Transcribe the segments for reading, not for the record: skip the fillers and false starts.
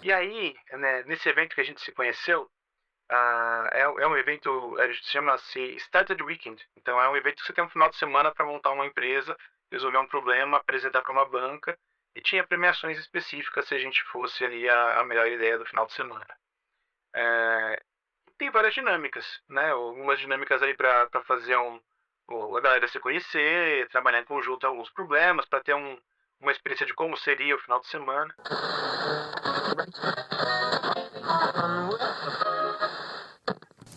E aí, né, nesse evento que a gente se conheceu, é um evento, chama-se Started Weekend. Então é um evento que você tem um final de semana para montar uma empresa, resolver um problema, apresentar para uma banca, e tinha premiações específicas se a gente fosse ali a melhor ideia do final de semana. É, Tem várias dinâmicas, né? Algumas dinâmicas aí para fazer a galera se conhecer, trabalhar em conjunto alguns problemas, para ter uma experiência de como seria o final de semana.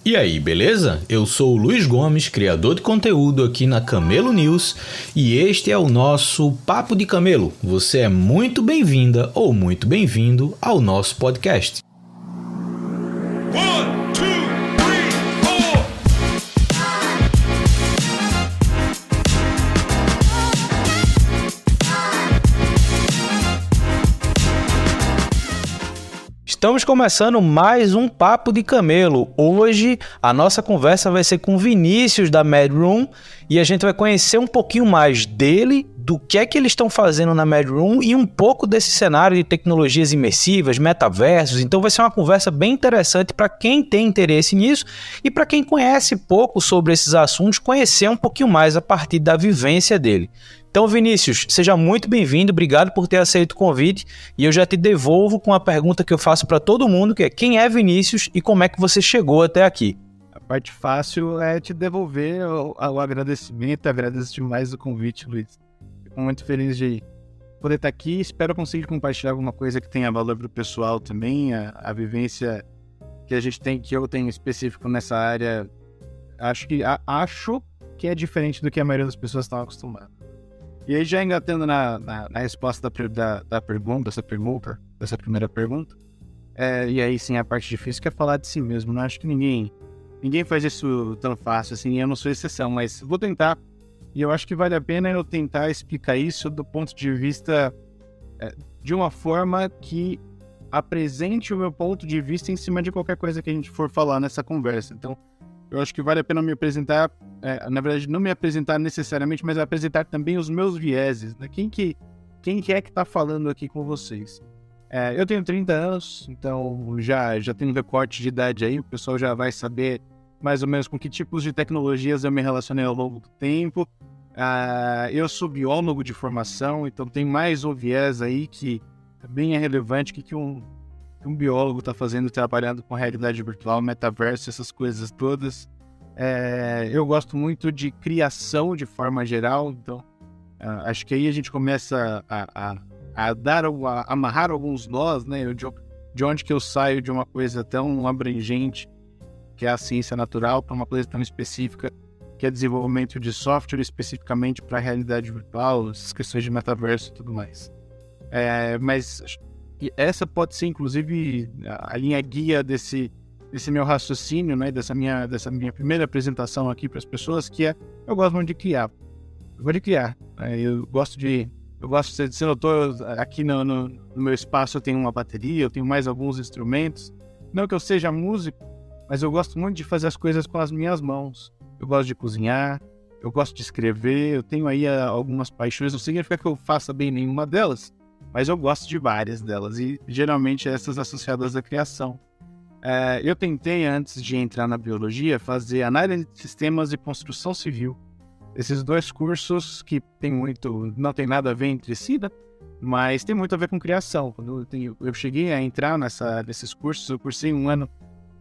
E aí, beleza? Eu sou o Luiz Gomes, criador de conteúdo aqui na Camelo News, e este é o nosso Papo de Camelo. Você é muito bem-vinda ou muito bem-vindo ao nosso podcast. Estamos começando mais um Papo de Camelo. Hoje a nossa conversa vai ser com Vinícius da Mad Room e a gente vai conhecer um pouquinho mais dele, do que é que eles estão fazendo na Mad Room e um pouco desse cenário de tecnologias imersivas, metaversos. Então vai ser uma conversa bem interessante para quem tem interesse nisso e para quem conhece pouco sobre esses assuntos, conhecer um pouquinho mais a partir da vivência dele. Então, Vinícius, seja muito bem-vindo, obrigado por ter aceito o convite e eu já te devolvo com a pergunta que eu faço para todo mundo, que é: quem é Vinícius e como é que você chegou até aqui? A parte fácil é te devolver o agradecimento, agradeço demais o convite, Luiz. Fico muito feliz de poder estar aqui, espero conseguir compartilhar alguma coisa que tenha valor para o pessoal também, a vivência que a gente tem, que eu tenho específico nessa área, acho que é diferente do que a maioria das pessoas estão acostumadas. E aí, já engatando na resposta da pergunta, dessa primeira pergunta, e aí sim a parte difícil que é falar de si mesmo. Não acho que ninguém faz isso tão fácil assim, eu não sou exceção, mas vou tentar. E eu acho que vale a pena eu tentar explicar isso do ponto de vista de uma forma que apresente o meu ponto de vista em cima de qualquer coisa que a gente for falar nessa conversa. Então, eu acho que vale a pena me apresentar, na verdade, não me apresentar necessariamente, mas apresentar também os meus vieses, né? Quem que é que está falando aqui com vocês? Eu tenho 30 anos, então já tenho um recorte de idade aí, o pessoal já vai saber mais ou menos com que tipos de tecnologias eu me relacionei ao longo do tempo. Eu sou biólogo de formação, então tem mais um viés aí que também é relevante, que um biólogo está fazendo, trabalhando com realidade virtual, metaverso, essas coisas todas. Eu gosto muito de criação de forma geral, então acho que aí a gente começa a amarrar alguns nós, né? De onde que eu saio de uma coisa tão abrangente, que é a ciência natural, para uma coisa tão específica, que é desenvolvimento de software especificamente para a realidade virtual, essas questões de metaverso e tudo mais. Mas essa pode ser, inclusive, a linha guia desse meu raciocínio, né? Dessa minha primeira apresentação aqui para as pessoas, que eu gosto muito de criar. Eu gosto de criar. Se eu estou aqui no meu espaço, eu tenho uma bateria, eu tenho mais alguns instrumentos. Não que eu seja músico, mas eu gosto muito de fazer as coisas com as minhas mãos. Eu gosto de cozinhar, eu gosto de escrever, eu tenho aí algumas paixões. Não significa que eu faça bem nenhuma delas, mas eu gosto de várias delas, e geralmente essas associadas à criação. Eu tentei, antes de entrar na biologia, fazer análise de sistemas e construção civil. Esses dois cursos que não tem nada a ver entre si, né? Mas tem muito a ver com criação. Quando eu cheguei a entrar nesses cursos, eu cursei 1 ano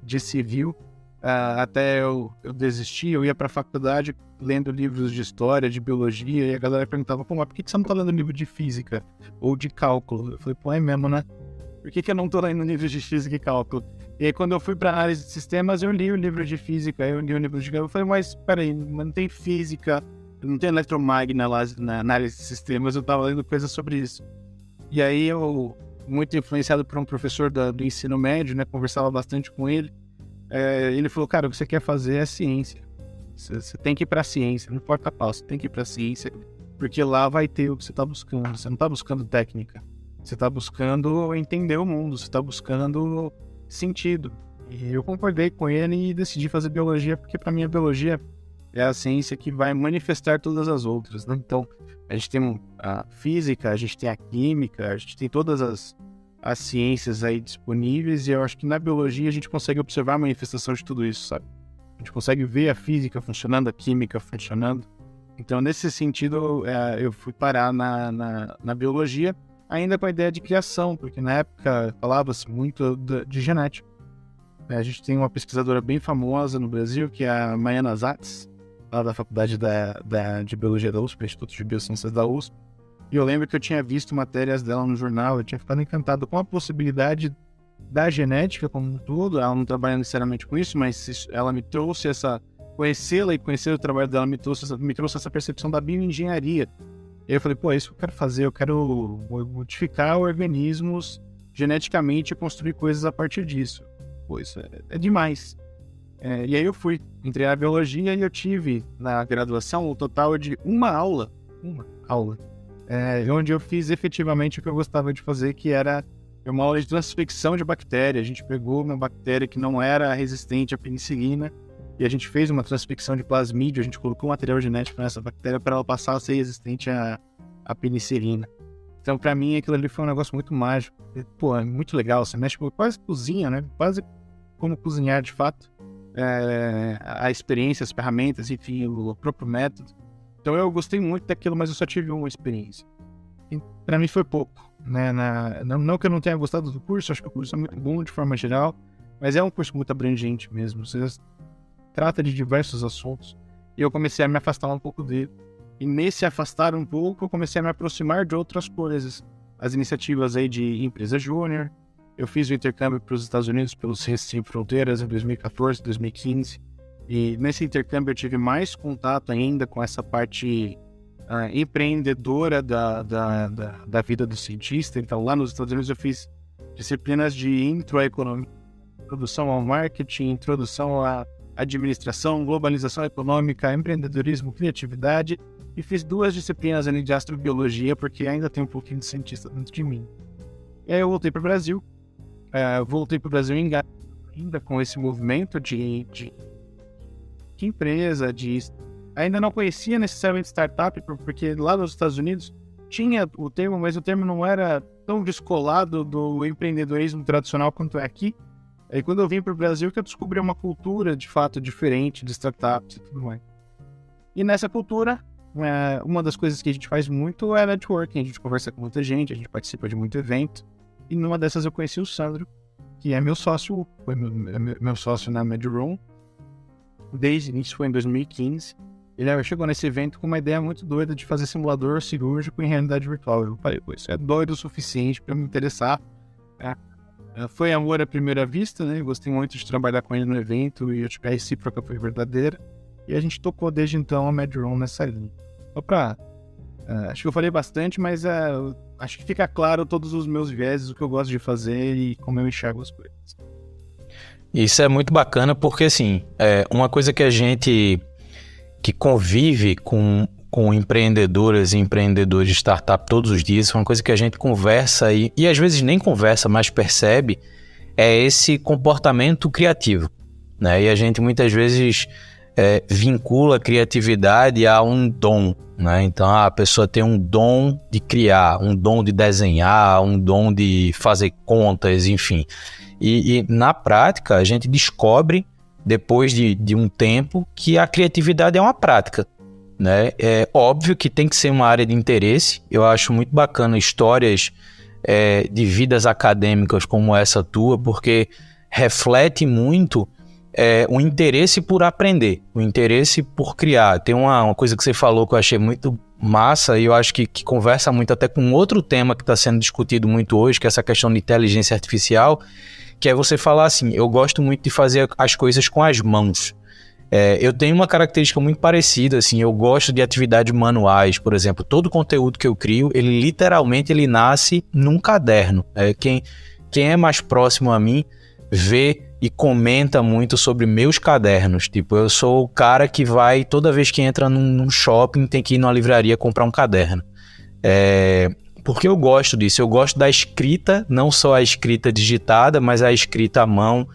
de civil, até eu desistir. Eu ia para a faculdade lendo livros de história, de biologia, e a galera perguntava: pô, mas por que você não tá lendo livro de física ou de cálculo? Eu falei: pô, é mesmo, né? Por que eu não tô lendo livros de física e cálculo? E aí, quando eu fui para análise de sistemas, eu li o livro de física, eu li o livro de cálculo. Eu falei: mas peraí, não tem física, não tem eletromagna lá na análise de sistemas, eu tava lendo coisas sobre isso. E aí, eu, muito influenciado por um professor do ensino médio, né, conversava bastante com ele, ele falou: cara, o que você quer fazer é ciência. Você tem que ir pra ciência, não importa qual, você tem que ir pra ciência, porque lá vai ter o que você tá buscando. Você não tá buscando técnica, você tá buscando entender o mundo, você tá buscando sentido. E eu concordei com ele e decidi fazer biologia, porque pra mim a biologia é a ciência que vai manifestar todas as outras, né? Então, a gente tem a física, a gente tem a química, a gente tem todas as as ciências aí disponíveis, e eu acho que na biologia a gente consegue observar a manifestação de tudo isso, sabe? A gente consegue ver a física funcionando, a química funcionando. Então, nesse sentido, eu fui parar na biologia, ainda com a ideia de criação, porque na época falava-se muito de genética. A gente tem uma pesquisadora bem famosa no Brasil, que é a Maiana Zatz, lá da Faculdade de Biologia da USP, Instituto de Biociências da USP. E eu lembro que eu tinha visto matérias dela no jornal, eu tinha ficado encantado com a possibilidade da genética como um todo. Ela não trabalha necessariamente com isso, mas ela me trouxe conhecê-la e conhecer o trabalho dela me trouxe essa percepção da bioengenharia. E eu falei, pô, é isso que eu quero fazer, eu quero modificar organismos geneticamente e construir coisas a partir disso. Pô, isso é demais. E aí eu entrei na biologia e eu tive na graduação o total de uma aula, onde eu fiz efetivamente o que eu gostava de fazer, que era uma aula de transfecção de bactéria. A gente pegou uma bactéria que não era resistente à penicilina e a gente fez uma transfecção de plasmídio, a gente colocou material genético nessa bactéria para ela passar a ser resistente à penicilina. Então, para mim, aquilo ali foi um negócio muito mágico. Pô, é muito legal, você mexe quase cozinha, né? Quase como cozinhar de fato. A experiência, as ferramentas, enfim, o próprio método. Então eu gostei muito daquilo, mas eu só tive uma experiência. E para mim foi pouco, né? Não que eu não tenha gostado do curso, acho que o curso é muito bom de forma geral, mas é um curso muito abrangente mesmo. Você trata de diversos assuntos e eu comecei a me afastar um pouco dele. E nesse afastar um pouco, eu comecei a me aproximar de outras coisas. As iniciativas aí de empresa júnior. Eu fiz o intercâmbio para os Estados Unidos pelos Ciências Sem Fronteiras em 2014, 2015. E nesse intercâmbio eu tive mais contato ainda com essa parte empreendedora da vida do cientista. Então, lá nos Estados Unidos eu fiz disciplinas de intro à economia, introdução ao marketing, introdução à administração, globalização econômica, empreendedorismo, criatividade. E fiz 2 disciplinas ali de astrobiologia, porque ainda tem um pouquinho de cientista dentro de mim. E aí eu voltei para o Brasil. Ainda com esse movimento de empresa, ainda não conhecia necessariamente startup, porque lá nos Estados Unidos tinha o termo, mas o termo não era tão descolado do empreendedorismo tradicional quanto é aqui. Aí quando eu vim para o Brasil que eu descobri uma cultura de fato diferente de startups e tudo mais. E nessa cultura, uma das coisas que a gente faz muito é networking, a gente conversa com muita gente, a gente participa de muito evento. E numa dessas eu conheci o Sandro, que é meu sócio, foi meu sócio na MedRoom. Desde o início, foi em 2015. Ele chegou nesse evento com uma ideia muito doida de fazer simulador cirúrgico em realidade virtual. Eu falei, pô, isso é doido o suficiente para me interessar. Foi amor à primeira vista, né? Eu gostei muito de trabalhar com ele no evento e a recíproca foi verdadeira. E a gente tocou desde então a MedRoom nessa linha. Acho que eu falei bastante, mas acho que fica claro todos os meus vieses, o que eu gosto de fazer e como eu enxergo as coisas. Isso é muito bacana porque, assim, uma coisa que a gente que convive com empreendedoras e empreendedores de startup todos os dias, uma coisa que a gente conversa e às vezes nem conversa, mas percebe, é esse comportamento criativo, né? E a gente muitas vezes vincula a criatividade a um dom, né? Então a pessoa tem um dom de criar, um dom de desenhar, um dom de fazer contas, enfim. E na prática a gente descobre, depois de um tempo, que a criatividade é uma prática, né? É óbvio que tem que ser uma área de interesse. Eu acho muito bacana histórias de vidas acadêmicas como essa tua, porque reflete muito o interesse por aprender, o interesse por criar. Tem uma coisa que você falou que eu achei muito massa e eu acho que conversa muito até com outro tema que está sendo discutido muito hoje, que é essa questão de inteligência artificial, que é você falar assim, eu gosto muito de fazer as coisas com as mãos. Eu tenho uma característica muito parecida, assim, eu gosto de atividades manuais, por exemplo, todo o conteúdo que eu crio, ele literalmente nasce num caderno. Quem é mais próximo a mim vê e comenta muito sobre meus cadernos. Tipo, eu sou o cara que vai, toda vez que entra num shopping, tem que ir numa livraria comprar um caderno. Porque eu gosto disso, eu gosto da escrita, não só a escrita digitada, mas a escrita à mão.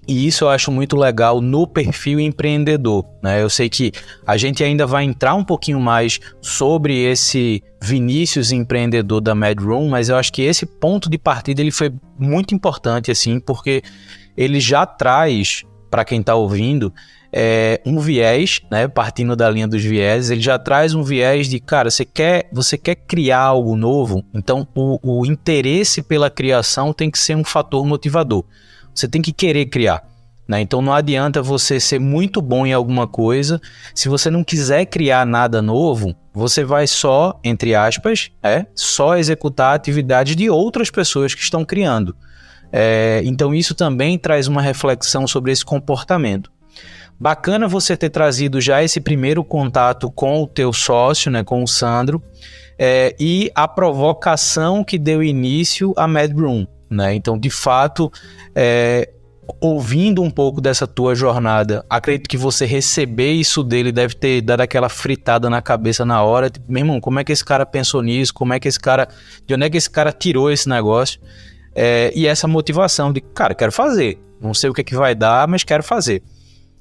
E isso eu acho muito legal no perfil empreendedor, né? Eu sei que a gente ainda vai entrar um pouquinho mais sobre esse Vinícius empreendedor da MedRoom, mas eu acho que esse ponto de partida ele foi muito importante, assim, porque ele já traz, para quem está ouvindo, um viés, né? Partindo da linha dos viés, ele já traz um viés de, cara, você quer criar algo novo, então o interesse pela criação tem que ser um fator motivador. Você tem que querer criar, né? Então não adianta você ser muito bom em alguma coisa. Se você não quiser criar nada novo, você vai só, entre aspas, só executar a atividade de outras pessoas que estão criando. Então isso também traz uma reflexão sobre esse comportamento. Bacana você ter trazido já esse primeiro contato com o teu sócio, né, com o Sandro, e a provocação que deu início à MedRoom. Né? Então, de fato, ouvindo um pouco dessa tua jornada, acredito que você receber isso dele deve ter dado aquela fritada na cabeça na hora. Tipo, meu irmão, como é que esse cara pensou nisso? De onde é que esse cara tirou esse negócio? E essa motivação de, cara, quero fazer. Não sei o que é que vai dar, mas quero fazer.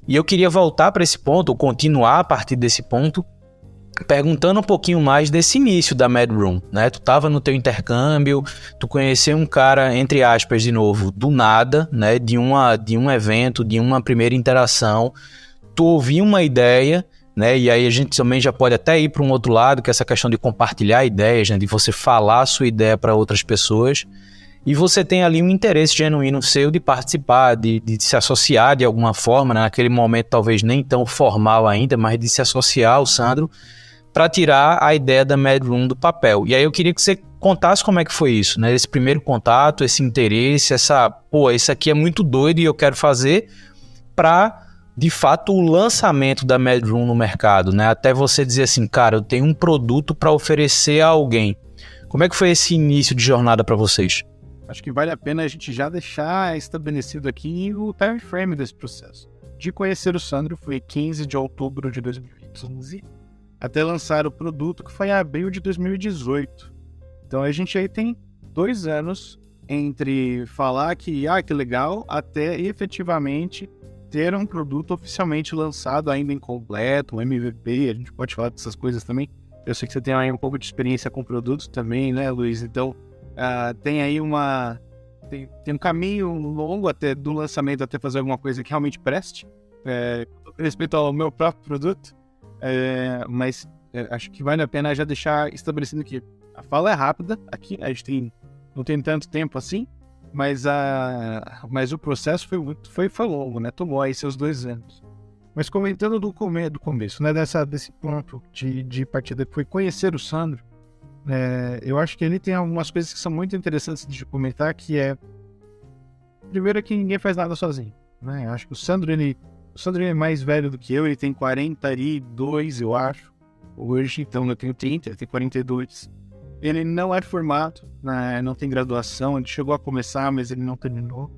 E eu queria voltar para esse ponto, ou continuar a partir desse ponto, perguntando um pouquinho mais desse início da MedRoom, né? Tu tava no teu intercâmbio, tu conheceu um cara, entre aspas, de novo, do nada, né? De um evento, de uma primeira interação, tu ouviu uma ideia, né? E aí a gente também já pode até ir para um outro lado, que é essa questão de compartilhar ideias, né? De você falar a sua ideia para outras pessoas. E você tem ali um interesse genuíno seu de participar, de se associar de alguma forma, né? Naquele momento talvez nem tão formal ainda, mas de se associar ao Sandro, para tirar a ideia da MedRoom do papel. E aí eu queria que você contasse como é que foi isso, né? Esse primeiro contato, esse interesse, isso aqui é muito doido e eu quero fazer, para, de fato, o lançamento da MedRoom no mercado, né? Até você dizer assim, cara, eu tenho um produto para oferecer a alguém. Como é que foi esse início de jornada para vocês? Acho que vale a pena a gente já deixar estabelecido aqui o time frame desse processo. De conhecer o Sandro foi 15 de outubro de 2015, até lançar o produto, que foi em abril de 2018. Então a gente aí tem 2 anos entre falar que legal, até efetivamente ter um produto oficialmente lançado, ainda incompleto, um MVP. A gente pode falar dessas coisas também. Eu sei que você tem aí um pouco de experiência com produtos também, né, Luiz? Então tem aí tem um caminho longo até do lançamento, até fazer alguma coisa que realmente preste, com respeito ao meu próprio produto. Mas acho que vale a pena já deixar estabelecido que a fala é rápida. Aqui a gente não tem tanto tempo assim, mas o processo foi longo, né? Tomou aí seus 2 anos. Mas comentando do começo, né? Desse ponto de partida que foi conhecer o Sandro, eu acho que ele tem algumas coisas que são muito interessantes de comentar, que primeiro é que ninguém faz nada sozinho, né? Eu acho que o Sandro é mais velho do que eu, ele tem 42, eu acho, hoje, então eu tenho 30, ele tem 42. Ele não é formado, né, não tem graduação, ele chegou a começar, mas ele não terminou.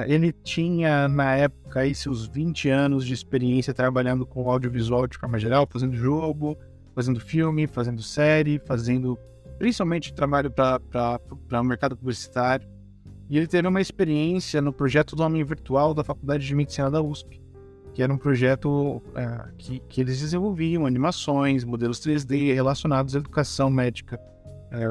Ele tinha, na época, aí, seus 20 anos de experiência trabalhando com audiovisual de forma geral, fazendo jogo, fazendo filme, fazendo série, fazendo principalmente trabalho para o mercado publicitário. E ele teve uma experiência no projeto do Homem Virtual da Faculdade de Medicina da USP, que era um projeto que eles desenvolviam animações, modelos 3D relacionados à educação médica.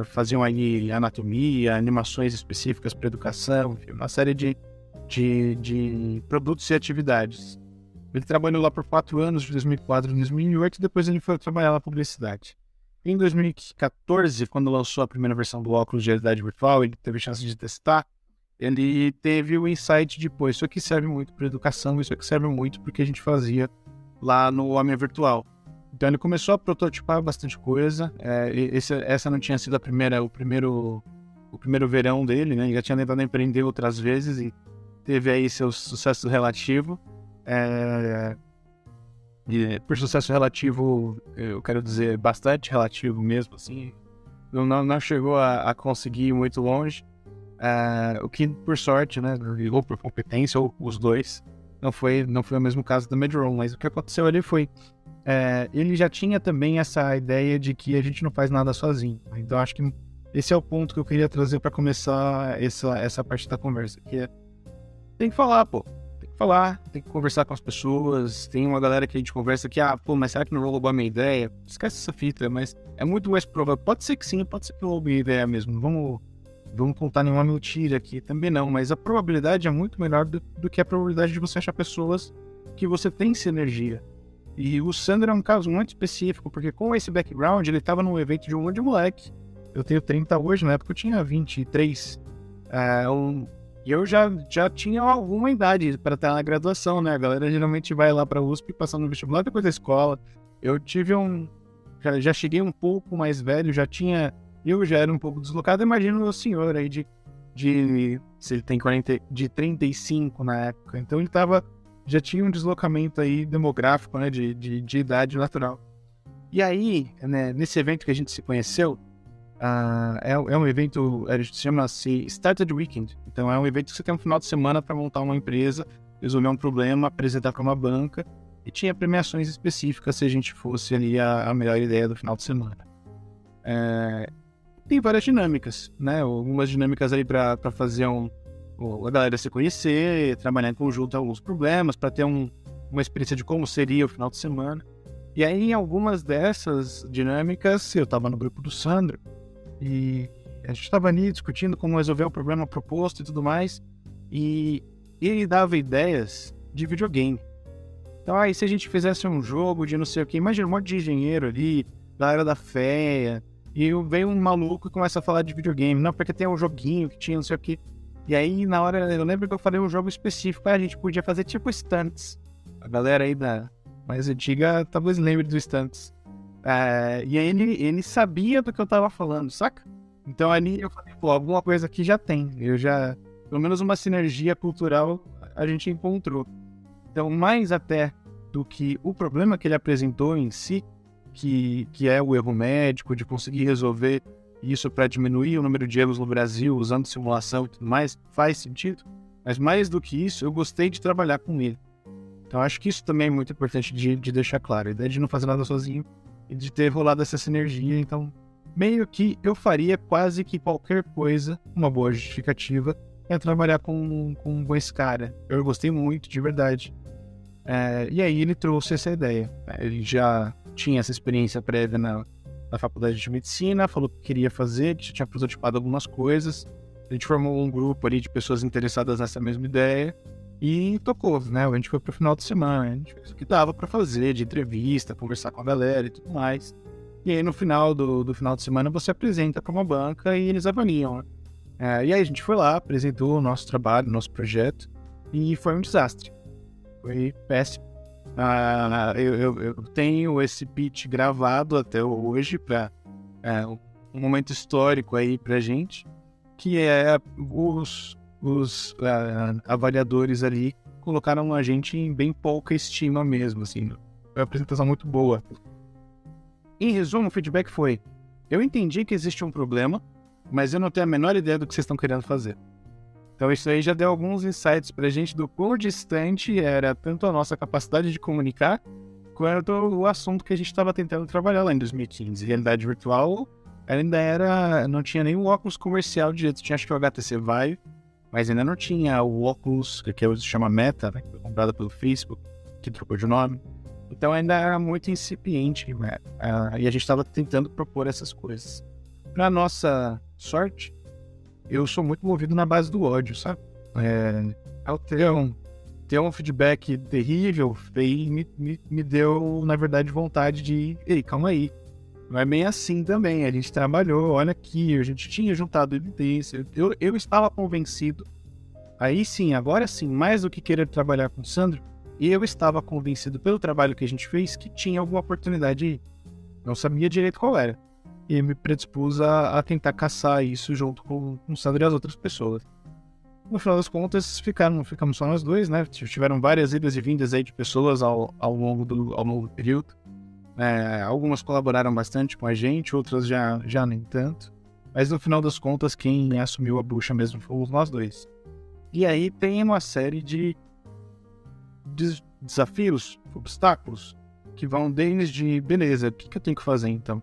Faziam aí anatomia, animações específicas para educação, enfim, uma série de produtos e atividades. Ele trabalhou lá por 4 anos, de 2004 a 2008, e depois ele foi trabalhar na publicidade. Em 2014, quando lançou a primeira versão do óculos de realidade virtual, ele teve chance de testar. Ele teve o insight de, isso aqui serve muito para educação, isso aqui serve muito porque a gente fazia lá no Homem Virtual. Então ele começou a prototipar bastante coisa. Essa não tinha sido o primeiro verão dele, né? Ele já tinha tentado empreender outras vezes e teve aí seu sucesso relativo. E por sucesso relativo, eu quero dizer bastante relativo mesmo, assim. Não chegou a conseguir ir muito longe. O que, por sorte, né, ou por competência, ou os dois, não foi o mesmo caso da MedRoom, mas o que aconteceu ali foi, ele já tinha também essa ideia de que a gente não faz nada sozinho. Então acho que esse é o ponto que eu queria trazer para começar essa parte da conversa, que tem que falar, falar, tem que conversar com as pessoas. Tem uma galera que a gente conversa que, mas será que não roubou a minha ideia? Esquece essa fita, mas é muito mais provável. Pode ser que sim, pode ser que eu roubei a ideia mesmo. Vamos contar nenhuma mentira aqui, também não. Mas a probabilidade é muito menor do que a probabilidade de você achar pessoas que você tem sinergia. E o Sandro é um caso muito específico, porque com esse background, ele estava num evento de um monte de moleque. Eu tenho 30 hoje, na época eu tinha 23. E eu já tinha alguma idade para estar na graduação, né? A galera geralmente vai lá para a USP passando no vestibular depois da escola. Eu tive já cheguei um pouco mais velho, eu já era um pouco deslocado. Imagino o senhor aí se ele tem 35 na época. Então ele já tinha um deslocamento aí demográfico, né? De idade natural. E aí, né, nesse evento que a gente se conheceu, é um evento, chama-se Started Weekend. Então é um evento que você tem um final de semana para montar uma empresa, resolver um problema, apresentar para uma banca, e tinha premiações específicas se a gente fosse ali a melhor ideia do final de semana. Tem várias dinâmicas, né? Algumas dinâmicas ali para fazer a galera se conhecer, trabalhar em conjunto alguns problemas, para ter uma experiência de como seria o final de semana. E aí, em algumas dessas dinâmicas, eu estava no grupo do Sandro, e a gente estava ali discutindo como resolver o problema proposto e tudo mais, e ele dava ideias de videogame. Então, aí se a gente fizesse um jogo de não sei o que, imagina um monte de engenheiro ali, galera da FEA, e veio um maluco e começa a falar de videogame. Não, porque tem um joguinho que tinha não sei o que. E aí, na hora, eu lembro que eu falei um jogo específico, a gente podia fazer tipo Stunts. A galera aí da mais antiga talvez lembre dos Stunts. E aí ele sabia do que eu tava falando, saca? Então ali eu falei, alguma coisa aqui já tem. Pelo menos uma sinergia cultural a gente encontrou. Então, mais até do que o problema que ele apresentou em si, que é o erro médico, de conseguir resolver isso para diminuir o número de erros no Brasil, usando simulação e tudo mais, faz sentido. Mas mais do que isso, eu gostei de trabalhar com ele. Então, acho que isso também é muito importante de deixar claro. A ideia de não fazer nada sozinho e de ter rolado essa sinergia. Então, meio que eu faria quase que qualquer coisa, uma boa justificativa, é trabalhar com esse cara. Eu gostei muito, de verdade. E aí ele trouxe essa ideia. Ele já tinha essa experiência prévia na faculdade de medicina, falou que queria fazer, que já tinha prototipado algumas coisas. A gente formou um grupo ali de pessoas interessadas nessa mesma ideia e tocou, né? A gente foi pro final de semana, a gente fez o que dava pra fazer, de entrevista, conversar com a galera e tudo mais. E aí no final do final de semana você apresenta para uma banca e eles avaliam, né? E aí a gente foi lá, apresentou o nosso trabalho, o nosso projeto, e foi um desastre. Foi péssimo. Eu tenho esse pitch gravado até hoje para um momento histórico aí pra gente, que é os avaliadores ali colocaram a gente em bem pouca estima mesmo, assim. Foi uma apresentação muito boa. Em resumo, o feedback foi: eu entendi que existe um problema, mas eu não tenho a menor ideia do que vocês estão querendo fazer. Então isso aí já deu alguns insights pra gente do quão distante era tanto a nossa capacidade de comunicar, quanto o assunto que a gente estava tentando trabalhar lá em 2015. Realidade virtual ainda não tinha nem o óculos comercial direito. Tinha acho que o HTC Vive, mas ainda não tinha o óculos, que hoje se chama Meta, né, que foi comprado pelo Facebook, que trocou de nome. Então ainda era muito incipiente, né? E a gente estava tentando propor essas coisas. Pra nossa sorte, eu sou muito movido na base do ódio, sabe? Ao ter um feedback terrível, me deu, na verdade, vontade de... Ei, calma aí. Não é bem assim também. A gente trabalhou, olha aqui, a gente tinha juntado evidência. Eu estava convencido. Aí sim, agora sim, mais do que querer trabalhar com o Sandro, eu estava convencido pelo trabalho que a gente fez que tinha alguma oportunidade aí. Não sabia direito qual era. E me predispus a tentar caçar isso junto com o Sandro e as outras pessoas. No final das contas, ficamos só nós dois, né? Tiveram várias idas e vindas aí de pessoas ao longo do período. Algumas colaboraram bastante com a gente, outras já nem tanto. Mas no final das contas, quem assumiu a bucha mesmo fomos nós dois. E aí tem uma série de desafios, obstáculos, que vão desde, beleza, o que eu tenho que fazer então?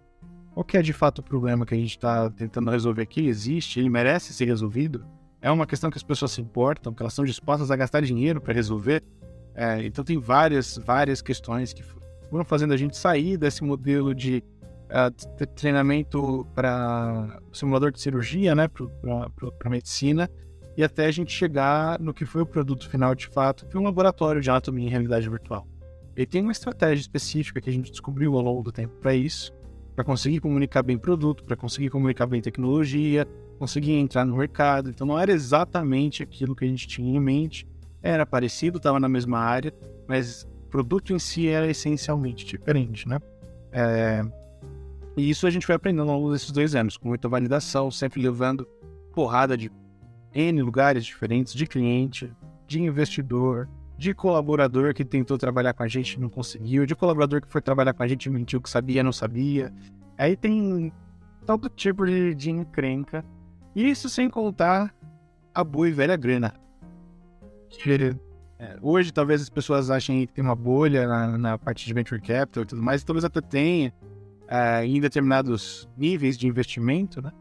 Qual que é de fato o problema que a gente está tentando resolver aqui? Existe? Ele merece ser resolvido? é uma questão que as pessoas se importam, que elas são dispostas a gastar dinheiro para resolver. Então tem várias questões que foram fazendo a gente sair desse modelo de treinamento para simulador de cirurgia, né, para medicina, e até a gente chegar no que foi o produto final de fato, que foi um laboratório de anatomia em realidade virtual. E tem uma estratégia específica que a gente descobriu ao longo do tempo para isso, para conseguir comunicar bem produto, para conseguir comunicar bem tecnologia, conseguir entrar no mercado. Então não era exatamente aquilo que a gente tinha em mente, era parecido, estava na mesma área, mas o produto em si era essencialmente diferente, né? E isso a gente foi aprendendo ao longo desses 2 anos, com muita validação, sempre levando porrada de N lugares diferentes, de cliente, de investidor, de colaborador que tentou trabalhar com a gente e não conseguiu, de colaborador que foi trabalhar com a gente e mentiu que sabia, não sabia. Aí tem todo tipo de encrenca. E isso sem contar a boa e velha grana. Hoje talvez as pessoas achem que tem uma bolha na parte de venture capital e tudo mais, talvez até tenha em determinados níveis de investimento, né?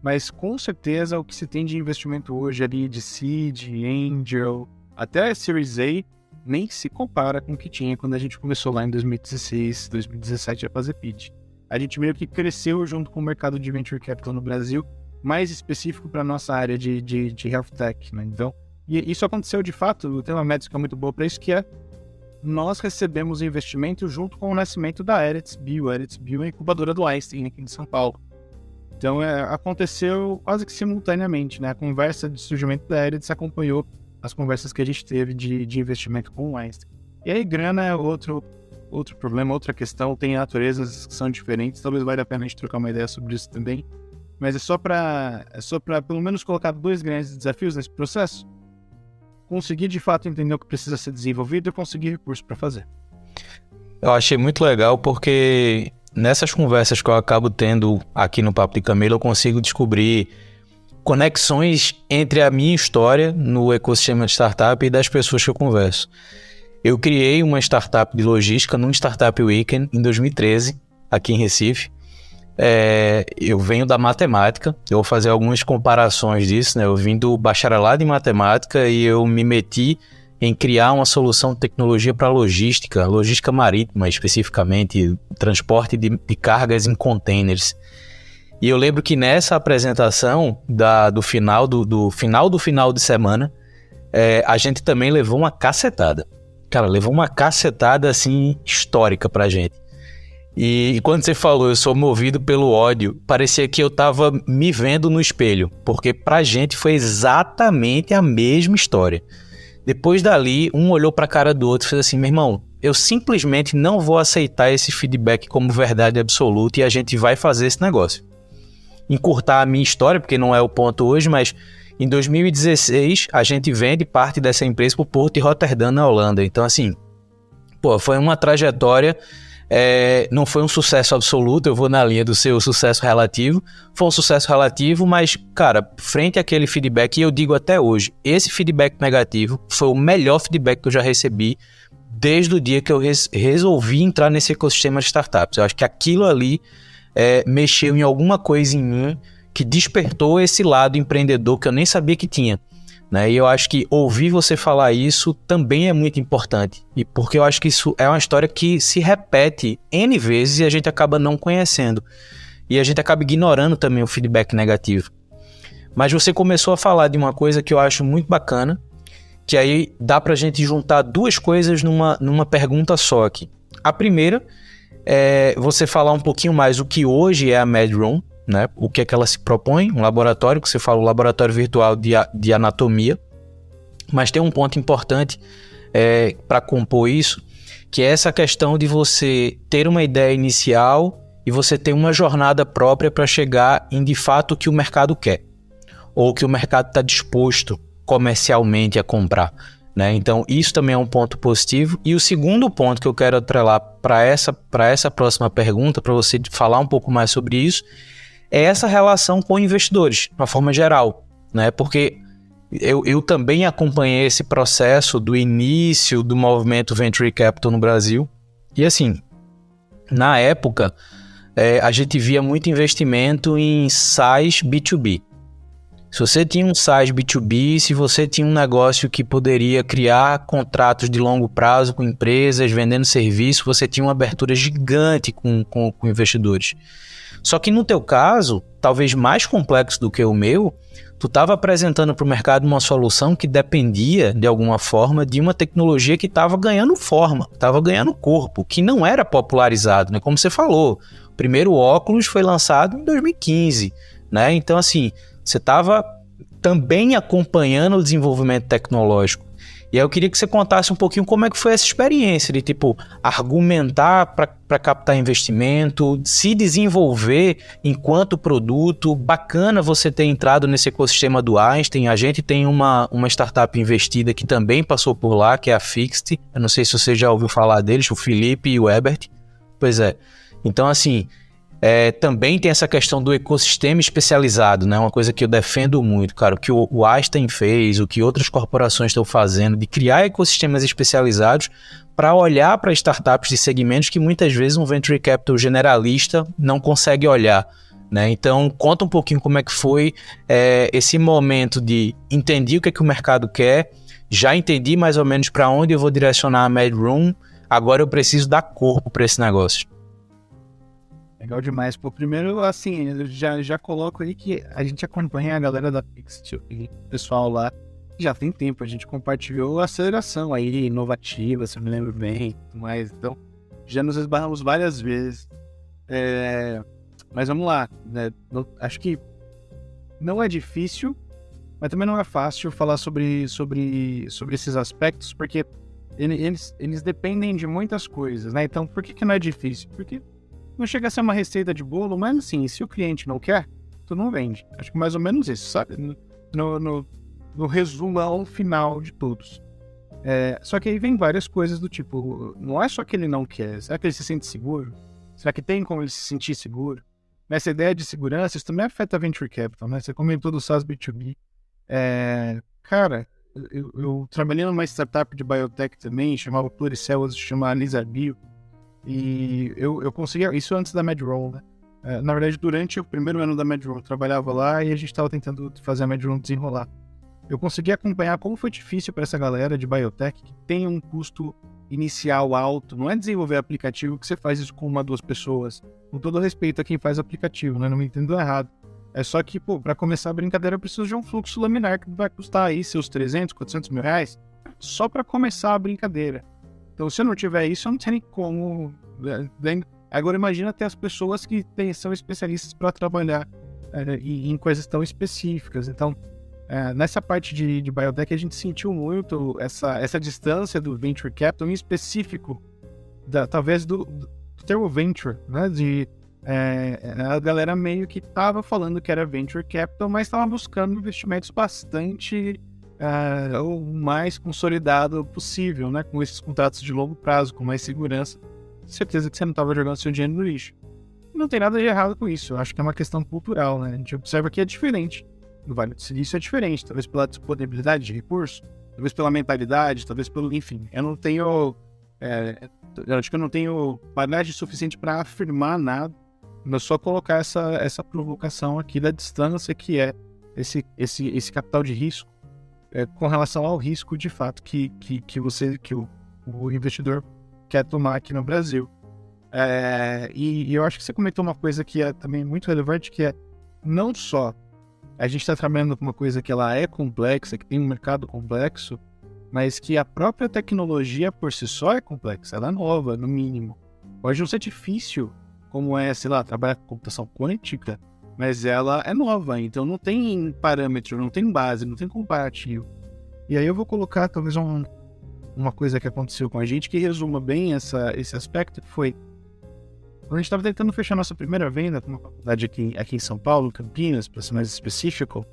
Mas com certeza o que se tem de investimento hoje ali de seed, angel, até Series A, nem se compara com o que tinha quando a gente começou lá em 2016, 2017 a fazer pitch. A gente meio que cresceu junto com o mercado de venture capital no Brasil, mais específico para a nossa área de health tech, né? Então, e isso aconteceu de fato, tem uma métrica muito boa para isso, que é nós recebemos investimento junto com o nascimento da Eretz Bio. A Eretz Bio é a incubadora do Einstein aqui de São Paulo. Então aconteceu quase que simultaneamente, né? A conversa de surgimento da Eretz acompanhou as conversas que a gente teve de investimento com o Einstein. E aí grana é outro problema, outra questão, tem naturezas que são diferentes, talvez valha a pena a gente trocar uma ideia sobre isso também. Mas é só para pelo menos colocar 2 grandes desafios nesse processo. Conseguir de fato entender o que precisa ser desenvolvido e conseguir recursos para fazer. Eu achei muito legal porque nessas conversas que eu acabo tendo aqui no Papo de Camelo, eu consigo descobrir conexões entre a minha história no ecossistema de startup e das pessoas que eu converso. Eu criei uma startup de logística num Startup Weekend em 2013, aqui em Recife. Eu venho da matemática, eu vou fazer algumas comparações disso, né? Eu vim do bacharelado em matemática e eu me meti em criar uma solução de tecnologia para logística marítima especificamente, transporte de cargas em containers. E eu lembro que nessa apresentação do final de semana, a gente também levou uma cacetada. Cara, levou uma cacetada assim histórica pra gente. E quando você falou, eu sou movido pelo ódio, parecia que eu tava me vendo no espelho, porque pra gente foi exatamente a mesma história. Depois dali, um olhou pra cara do outro e fez assim: meu irmão, eu simplesmente não vou aceitar esse feedback como verdade absoluta e a gente vai fazer esse negócio. Encurtar a minha história, porque não é o ponto hoje, mas em 2016 a gente vende parte dessa empresa pro Porto de Roterdã, na Holanda. Então assim, foi uma trajetória. Não foi um sucesso absoluto, eu vou na linha do seu sucesso relativo. Foi um sucesso relativo, mas, cara, frente àquele feedback, e eu digo até hoje, esse feedback negativo foi o melhor feedback que eu já recebi desde o dia que eu resolvi entrar nesse ecossistema de startups. Eu acho que aquilo ali mexeu em alguma coisa em mim que despertou esse lado empreendedor que eu nem sabia que tinha. E eu acho que ouvir você falar isso também é muito importante. E porque eu acho que isso é uma história que se repete N vezes e a gente acaba não conhecendo. E a gente acaba ignorando também o feedback negativo. Mas você começou a falar de uma coisa que eu acho muito bacana, que aí dá pra gente juntar 2 coisas numa pergunta só aqui. A primeira é você falar um pouquinho mais o que hoje é a MedRoom, né? O que é que ela se propõe, um laboratório, que você fala, um laboratório virtual de anatomia, mas tem um ponto importante para compor isso, que é essa questão de você ter uma ideia inicial e você ter uma jornada própria para chegar em de fato o que o mercado quer, ou que o mercado está disposto comercialmente a comprar, né? Então isso também é um ponto positivo. E o segundo ponto que eu quero atrelar para essa próxima pergunta, para você falar um pouco mais sobre isso, é essa relação com investidores, de uma forma geral, né? Porque eu também acompanhei esse processo do início do movimento Venture Capital no Brasil. E assim, na época, a gente via muito investimento em SaaS B2B. Se você tinha um SaaS B2B, se você tinha um negócio que poderia criar contratos de longo prazo com empresas, vendendo serviço, você tinha uma abertura gigante com investidores. Só que no teu caso, talvez mais complexo do que o meu, tu estava apresentando para o mercado uma solução que dependia, de alguma forma, de uma tecnologia que estava ganhando forma, estava ganhando corpo, que não era popularizado, né? Como você falou, o primeiro óculos foi lançado em 2015, né? Então, assim, você estava também acompanhando o desenvolvimento tecnológico. E aí eu queria que você contasse um pouquinho como é que foi essa experiência de, tipo, argumentar para captar investimento, se desenvolver enquanto produto. Bacana você ter entrado nesse ecossistema do Einstein. A gente tem uma startup investida que também passou por lá, que é a Fixed. Eu não sei se você já ouviu falar deles, o Felipe e o Herbert. Pois é. Então, assim, também tem essa questão do ecossistema especializado, né? Uma coisa que eu defendo muito, cara. O que o Einstein fez, o que outras corporações estão fazendo, de criar ecossistemas especializados para olhar para startups de segmentos que muitas vezes um venture capital generalista não consegue olhar, né? Então, conta um pouquinho como é que foi esse momento de entendi o que é que o mercado quer, já entendi mais ou menos para onde eu vou direcionar a MedRoom, agora eu preciso dar corpo para esse negócio. Legal demais. Pô, primeiro, assim, eu já coloco aí que a gente acompanha a galera da Fixed, o pessoal lá, já tem tempo. A gente compartilhou a aceleração aí, inovativa, se eu me lembro bem, mas então, já nos esbarramos várias vezes. Mas vamos lá, né? Acho que não é difícil, mas também não é fácil falar sobre esses aspectos, porque eles dependem de muitas coisas, né? Então, por que não é difícil? Porque não chega a ser uma receita de bolo, mas assim, se o cliente não quer, tu não vende. Acho que mais ou menos isso, sabe? No resumão final de todos. Só que aí vem várias coisas do tipo, não é só que ele não quer, será que ele se sente seguro? Será que tem como ele se sentir seguro? Nessa ideia de segurança, isso também afeta a Venture Capital, né? Você comentou do SaaS B2B. Cara, eu trabalhei numa startup de biotech também, chamava Pluricell, chamava Lizarbio. E eu conseguia, isso antes da MedRoom, né? Na verdade, durante o primeiro ano da MedRoom, eu trabalhava lá e a gente estava tentando fazer a MedRoom desenrolar. Eu consegui acompanhar como foi difícil para essa galera de biotech, que tem um custo inicial alto. Não é desenvolver aplicativo que você faz isso com 1, 2 pessoas. Com todo respeito a quem faz aplicativo, né? Não me entendo errado. É só que, para começar a brincadeira, eu preciso de um fluxo laminar que vai custar aí seus 300, 400 mil reais, só para começar a brincadeira. Então, se eu não tiver isso, eu não tenho nem como. Agora, imagina ter as pessoas que são especialistas para trabalhar em coisas tão específicas. Então, nessa parte de biotech, a gente sentiu muito essa distância do venture capital, em específico, talvez do termo venture, né? A galera meio que estava falando que era venture capital, mas estava buscando investimentos bastante o mais consolidado possível, né? Com esses contratos de longo prazo, com mais segurança. Certeza que você não estava jogando seu dinheiro no lixo. E não tem nada de errado com isso. Eu acho que é uma questão cultural, né? A gente observa que é diferente. No Vale do Silício é diferente. Talvez pela disponibilidade de recursos, talvez pela mentalidade, talvez pelo... Enfim, eu não tenho... eu acho que eu não tenho bagagem suficiente para afirmar nada, mas só colocar essa provocação aqui da distância que é esse capital de risco com relação ao risco de fato que o investidor quer tomar aqui no Brasil. E eu acho que você comentou uma coisa que é também muito relevante, que é não só a gente está trabalhando com uma coisa que ela é complexa, que tem um mercado complexo, mas que a própria tecnologia por si só é complexa, ela é nova, no mínimo. Pode não ser difícil, como sei lá, trabalhar com computação quântica, mas ela é nova, então não tem parâmetro, não tem base, não tem comparativo. E aí eu vou colocar talvez uma coisa que aconteceu com a gente que resuma bem esse aspecto, que foi quando a gente estava tentando fechar nossa primeira venda com uma faculdade aqui em São Paulo, Campinas, para ser mais específico,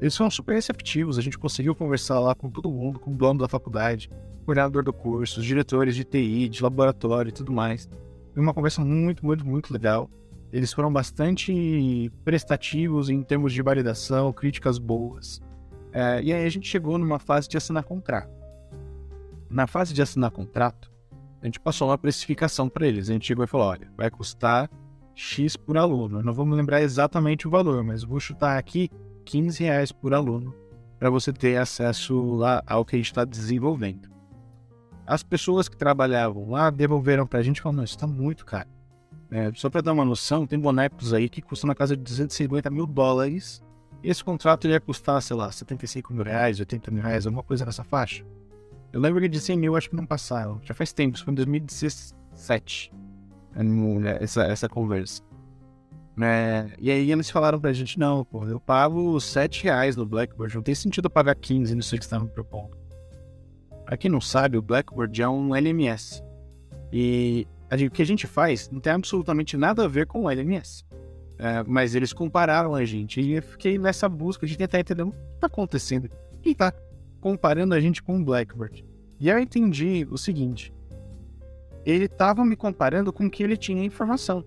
eles foram super receptivos, a gente conseguiu conversar lá com todo mundo, com o dono da faculdade, o coordenador do curso, os diretores de TI, de laboratório e tudo mais. Foi uma conversa muito, muito, muito legal. Eles foram bastante prestativos em termos de validação, críticas boas. E aí a gente chegou numa fase de assinar contrato. Na fase de assinar contrato, a gente passou uma precificação para eles. A gente chegou e falou, olha, vai custar X por aluno. Eu não vou me lembrar exatamente o valor, mas vou chutar aqui R$15 por aluno para você ter acesso lá ao que a gente está desenvolvendo. As pessoas que trabalhavam lá devolveram para a gente e falaram, não, isso está muito caro. Só para dar uma noção, tem bonecos aí que custam na casa de $250 mil. Esse contrato ia custar, sei lá, R$75 mil, R$80 mil, alguma coisa nessa faixa. Eu lembro que de 100 mil acho que não passaram. Já faz tempo, isso foi em 2017. Essa conversa. E aí eles falaram pra gente, não, pô, eu pago R$7 no Blackboard, não tem sentido eu pagar 15 nisso que você tá me propondo. Pra quem não sabe, o Blackboard é um LMS. E o que a gente faz não tem absolutamente nada a ver com o LMS. Mas eles compararam a gente, e eu fiquei nessa busca de tentar entender o que tá acontecendo. Quem tá comparando a gente com o Blackboard? E aí eu entendi o seguinte, ele tava me comparando com o que ele tinha informação.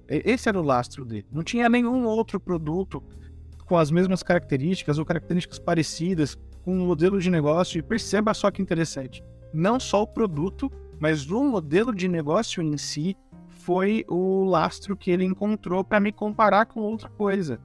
Esse era o lastro dele. Não tinha nenhum outro produto com as mesmas características ou características parecidas com um modelo de negócio. E perceba só que interessante. Não só o produto, mas o modelo de negócio em si foi o lastro que ele encontrou para me comparar com outra coisa.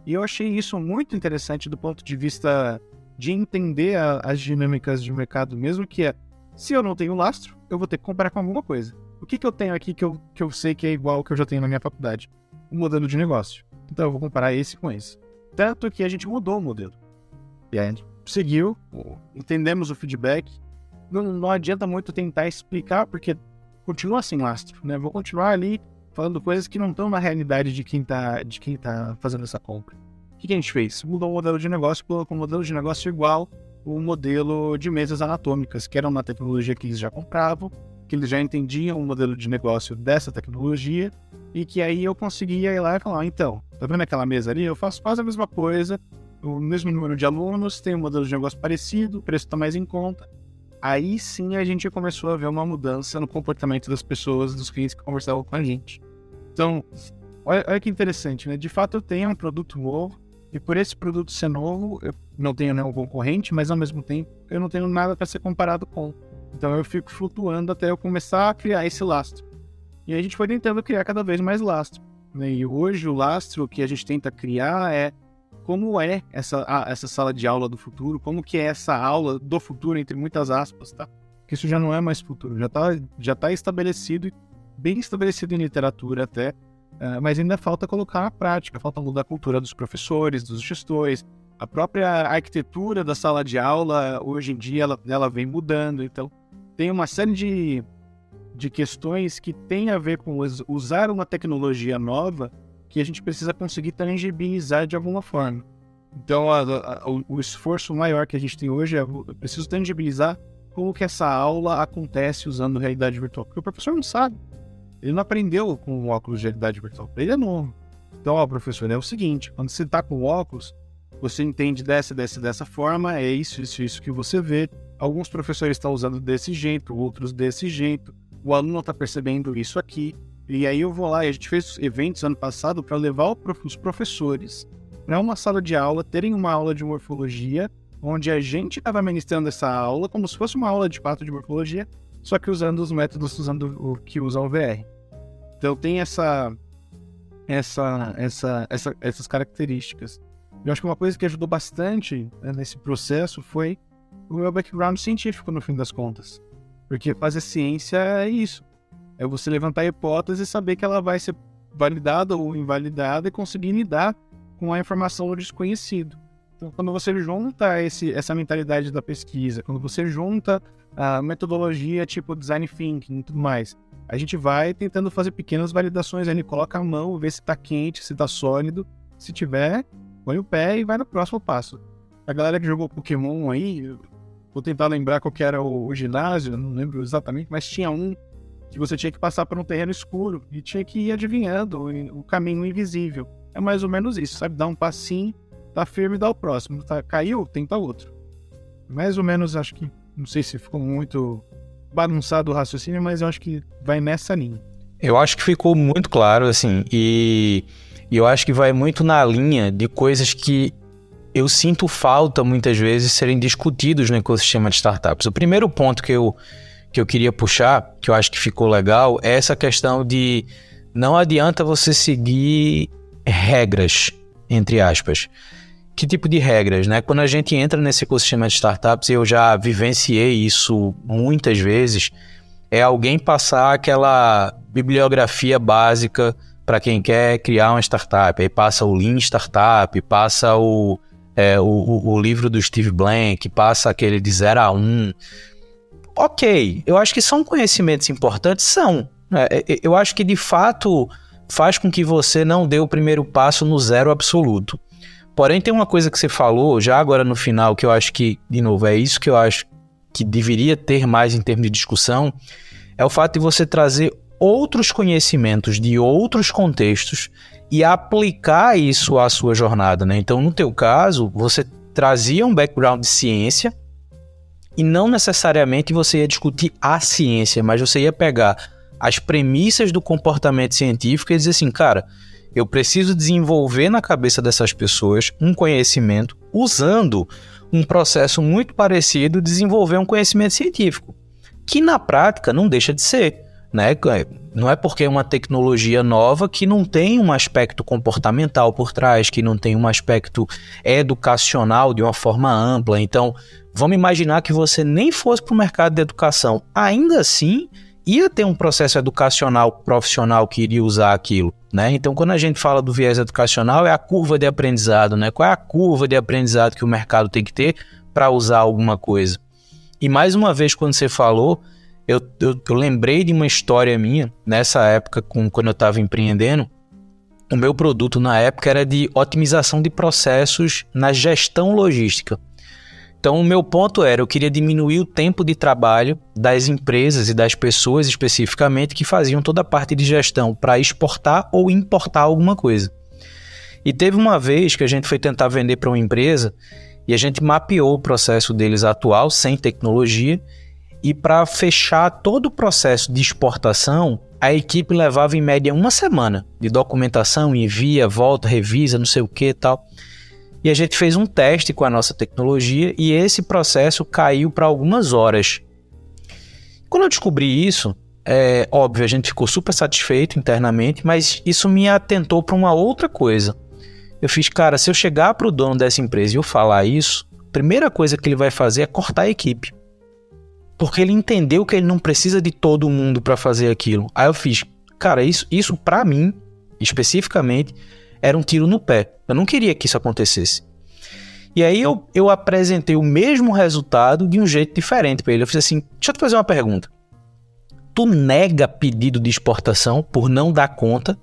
E eu achei isso muito interessante do ponto de vista de entender as dinâmicas de mercado mesmo, que é, se eu não tenho lastro, eu vou ter que comparar com alguma coisa. O que eu tenho aqui que eu sei que é igual ao que eu já tenho na minha faculdade? Um modelo de negócio. Então eu vou comparar esse com esse. Tanto que a gente mudou o modelo. E aí a gente seguiu, entendemos o feedback. Não adianta muito tentar explicar, porque continua sem lastro, né? Vou continuar ali falando coisas que não estão na realidade de quem tá fazendo essa compra. O que a gente fez? Mudou o modelo de negócio, colocou um modelo de negócio igual o modelo de mesas anatômicas, que era uma tecnologia que eles já compravam, que eles já entendiam o modelo de negócio dessa tecnologia, e que aí eu conseguia ir lá e falar, então, tá vendo aquela mesa ali? Eu faço quase a mesma coisa, o mesmo número de alunos, tem um modelo de negócio parecido, o preço tá mais em conta. Aí sim a gente começou a ver uma mudança no comportamento das pessoas, dos clientes que conversavam com a gente. Então, olha que interessante, né? De fato eu tenho um produto novo, e por esse produto ser novo, eu não tenho nenhum concorrente, mas ao mesmo tempo eu não tenho nada para ser comparado com. Então eu fico flutuando até eu começar a criar esse lastro. E aí a gente foi tentando criar cada vez mais lastro, né? E hoje o lastro que a gente tenta criar é como é essa sala de aula do futuro, como que é essa aula do futuro, entre muitas aspas, tá? Porque isso já não é mais futuro, já tá estabelecido, bem estabelecido em literatura até, mas ainda falta colocar na prática, falta mudar a cultura dos professores, dos gestores, a própria arquitetura da sala de aula, hoje em dia, ela vem mudando, então tem uma série de questões que tem a ver com usar uma tecnologia nova que a gente precisa conseguir tangibilizar de alguma forma. Então, o esforço maior que a gente tem hoje é, eu preciso tangibilizar como que essa aula acontece usando realidade virtual, porque o professor não sabe. Ele não aprendeu com o óculos de realidade virtual, ele é novo. Então, professor, é o seguinte, quando você está com o óculos, você entende dessa forma, é isso que você vê. Alguns professores estão usando desse jeito, outros desse jeito. O aluno está percebendo isso aqui. E aí eu vou lá, e a gente fez eventos ano passado para levar os professores para uma sala de aula, terem uma aula de morfologia, onde a gente estava ministrando essa aula como se fosse uma aula de fato de morfologia, só que usando os métodos o que usam o VR. Então tem essas características. Eu acho que uma coisa que ajudou bastante, né, nesse processo foi o meu background científico, no fim das contas. Porque fazer ciência é isso. É você levantar a hipótese e saber que ela vai ser validada ou invalidada e conseguir lidar com a informação do desconhecido. Então, quando você junta essa mentalidade da pesquisa, quando você junta a metodologia tipo design thinking e tudo mais, a gente vai tentando fazer pequenas validações, ele coloca a mão, vê se está quente, se está sólido. Se tiver, põe o pé e vai no próximo passo. A galera que jogou Pokémon aí, vou tentar lembrar qual que era o ginásio, não lembro exatamente, mas tinha um que você tinha que passar por um terreno escuro e tinha que ir adivinhando o caminho invisível. É mais ou menos isso, sabe? Dá um passinho, tá firme e dá o próximo. Tá, caiu, tenta outro. Mais ou menos, acho que, não sei se ficou muito bagunçado o raciocínio, mas eu acho que vai nessa linha. Eu acho que ficou muito claro, assim, e eu acho que vai muito na linha de coisas que eu sinto falta, muitas vezes, serem discutidos no ecossistema de startups. O primeiro ponto que eu queria puxar, que eu acho que ficou legal, é essa questão não adianta você seguir regras, entre aspas. Que tipo de regras, né? Quando a gente entra nesse ecossistema de startups, eu já vivenciei isso muitas vezes, é alguém passar aquela bibliografia básica para quem quer criar uma startup. Aí passa o Lean Startup, passa o livro do Steve Blank, passa aquele de 0 a 1. Ok, eu acho que são conhecimentos importantes, são. Eu acho que de fato faz com que você não dê o primeiro passo no zero absoluto. Porém, tem uma coisa que você falou, já agora no final, que eu acho que, de novo, é isso que eu acho que deveria ter mais em termos de discussão, é o fato de você trazer outros conhecimentos de outros contextos e aplicar isso à sua jornada, né? Então, no teu caso, você trazia um background de ciência e não necessariamente você ia discutir a ciência, mas você ia pegar as premissas do comportamento científico e dizer assim, cara, eu preciso desenvolver na cabeça dessas pessoas um conhecimento usando um processo muito parecido, desenvolver um conhecimento científico, que na prática não deixa de ser, né? Não é porque é uma tecnologia nova que não tem um aspecto comportamental por trás, que não tem um aspecto educacional de uma forma ampla. Então, vamos imaginar que você nem fosse para o mercado de educação. Ainda assim, ia ter um processo educacional profissional que iria usar aquilo, né? Então, quando a gente fala do viés educacional, é a curva de aprendizado, né? Qual é a curva de aprendizado que o mercado tem que ter para usar alguma coisa? E mais uma vez, quando você falou, eu lembrei de uma história minha, nessa época, quando eu estava empreendendo. O meu produto na época era de otimização de processos na gestão logística. Então, o meu ponto era, eu queria diminuir o tempo de trabalho das empresas e das pessoas especificamente que faziam toda a parte de gestão para exportar ou importar alguma coisa. E teve uma vez que a gente foi tentar vender para uma empresa e a gente mapeou o processo deles atual, sem tecnologia, e para fechar todo o processo de exportação, a equipe levava em média 1 semana de documentação, envia, volta, revisa, não sei o que e tal. E a gente fez um teste com a nossa tecnologia e esse processo caiu para algumas horas. Quando eu descobri isso, óbvio, a gente ficou super satisfeito internamente, mas isso me atentou para uma outra coisa. Eu fiz, cara, se eu chegar para o dono dessa empresa e eu falar isso, a primeira coisa que ele vai fazer é cortar a equipe. Porque ele entendeu que ele não precisa de todo mundo para fazer aquilo. Aí eu fiz, cara, isso para mim, especificamente, era um tiro no pé. Eu não queria que isso acontecesse. E aí eu apresentei o mesmo resultado de um jeito diferente para ele. Eu fiz assim, deixa eu te fazer uma pergunta. Tu nega pedido de exportação por não dar conta?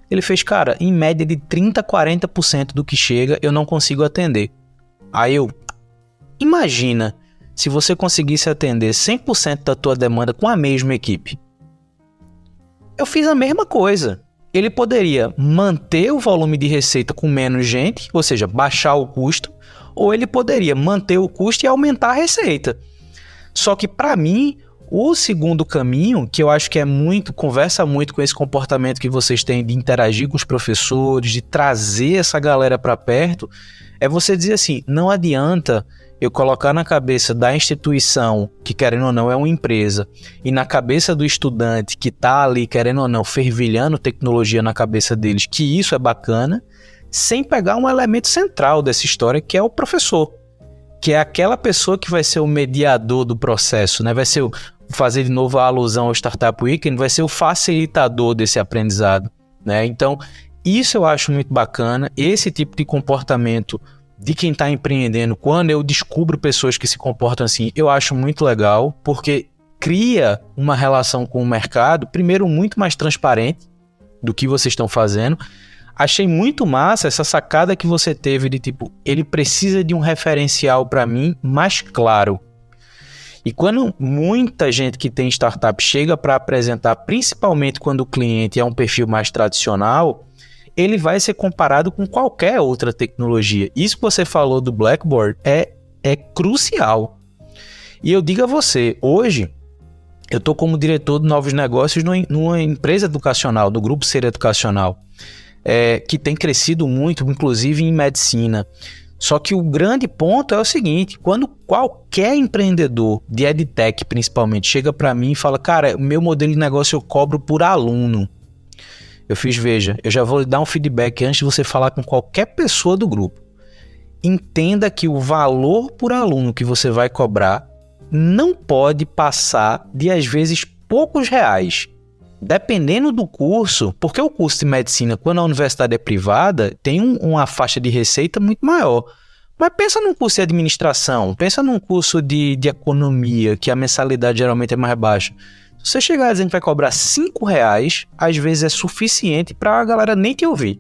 Ele fez, cara, em média de 30% a 40% do que chega eu não consigo atender. Aí imagina se você conseguisse atender 100% da tua demanda com a mesma equipe. Eu fiz a mesma coisa. Ele poderia manter o volume de receita com menos gente, ou seja, baixar o custo, ou ele poderia manter o custo e aumentar a receita. Só que, para mim, o segundo caminho, que eu acho que conversa muito com esse comportamento que vocês têm de interagir com os professores, de trazer essa galera para perto, é você dizer assim, não adianta eu colocar na cabeça da instituição, que querendo ou não é uma empresa, e na cabeça do estudante que está ali, querendo ou não, fervilhando tecnologia na cabeça deles, que isso é bacana, sem pegar um elemento central dessa história, que é o professor, que é aquela pessoa que vai ser o mediador do processo, né? Vai ser fazer de novo a alusão ao Startup Weekend, vai ser o facilitador desse aprendizado, né? Então, isso eu acho muito bacana, esse tipo de comportamento de quem está empreendendo, quando eu descubro pessoas que se comportam assim, eu acho muito legal, porque cria uma relação com o mercado, primeiro, muito mais transparente do que vocês estão fazendo. Achei muito massa essa sacada que você teve de tipo, ele precisa de um referencial para mim mais claro. E quando muita gente que tem startup chega para apresentar, principalmente quando o cliente é um perfil mais tradicional, ele vai ser comparado com qualquer outra tecnologia. Isso que você falou do Blackboard é crucial. E eu digo a você, hoje, eu estou como diretor de novos negócios numa empresa educacional, do Grupo Ser Educacional, que tem crescido muito, inclusive em medicina. Só que o grande ponto é o seguinte, quando qualquer empreendedor de EdTech, principalmente, chega para mim e fala, cara, o meu modelo de negócio eu cobro por aluno. Eu fiz, veja, eu já vou lhe dar um feedback antes de você falar com qualquer pessoa do grupo. Entenda que o valor por aluno que você vai cobrar não pode passar de, às vezes, poucos reais. Dependendo do curso, porque o curso de medicina, quando a universidade é privada, tem uma faixa de receita muito maior. Mas pensa num curso de administração, pensa num curso de economia, que a mensalidade geralmente é mais baixa. Se você chegar dizendo que vai cobrar R$5, às vezes é suficiente para a galera nem te ouvir.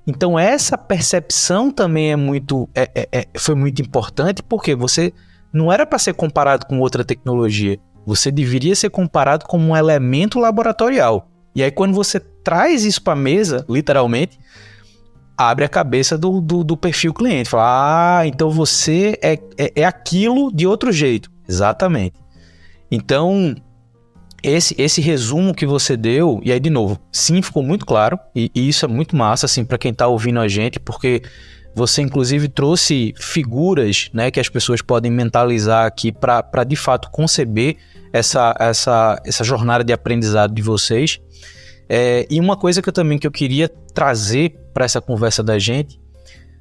Então essa percepção também foi muito importante, porque você não era para ser comparado com outra tecnologia. Você deveria ser comparado como um elemento laboratorial. E aí quando você traz isso para a mesa, literalmente, abre a cabeça do perfil cliente. Fala, então você é aquilo de outro jeito. Exatamente. Então, esse resumo que você deu, e aí de novo, sim, ficou muito claro, e isso é muito massa, assim, para quem está ouvindo a gente, porque você inclusive trouxe figuras, né, que as pessoas podem mentalizar aqui para de fato conceber essa jornada de aprendizado de vocês. E uma coisa que eu queria trazer para essa conversa da gente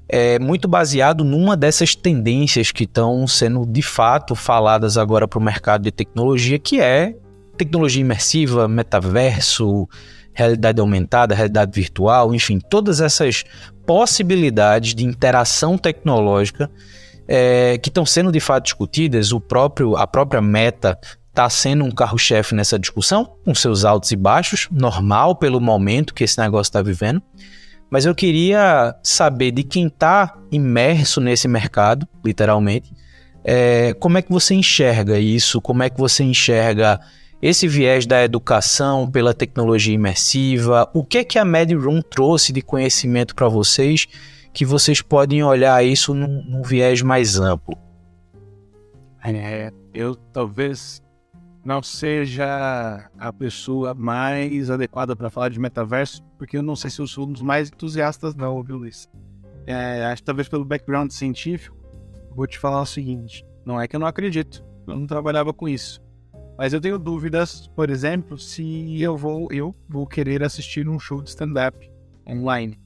é muito baseado numa dessas tendências que estão sendo de fato faladas agora para o mercado de tecnologia, que é tecnologia imersiva, metaverso, realidade aumentada, realidade virtual, enfim, todas essas possibilidades de interação tecnológica que estão sendo de fato discutidas. A própria Meta está sendo um carro-chefe nessa discussão, com seus altos e baixos, normal pelo momento que esse negócio está vivendo. Mas eu queria saber de quem está imerso nesse mercado, literalmente, como é que você enxerga isso, como é que você enxerga esse viés da educação pela tecnologia imersiva, o que é que a MedRoom trouxe de conhecimento para vocês, que vocês podem olhar isso num viés mais amplo? Eu talvez não seja a pessoa mais adequada para falar de metaverso, porque eu não sei se eu sou um dos mais entusiastas não, viu, Luiz? Acho que talvez pelo background científico, vou te falar o seguinte, não é que eu não acredito, eu não trabalhava com isso. Mas eu tenho dúvidas, por exemplo, se eu vou querer assistir um show de stand-up online.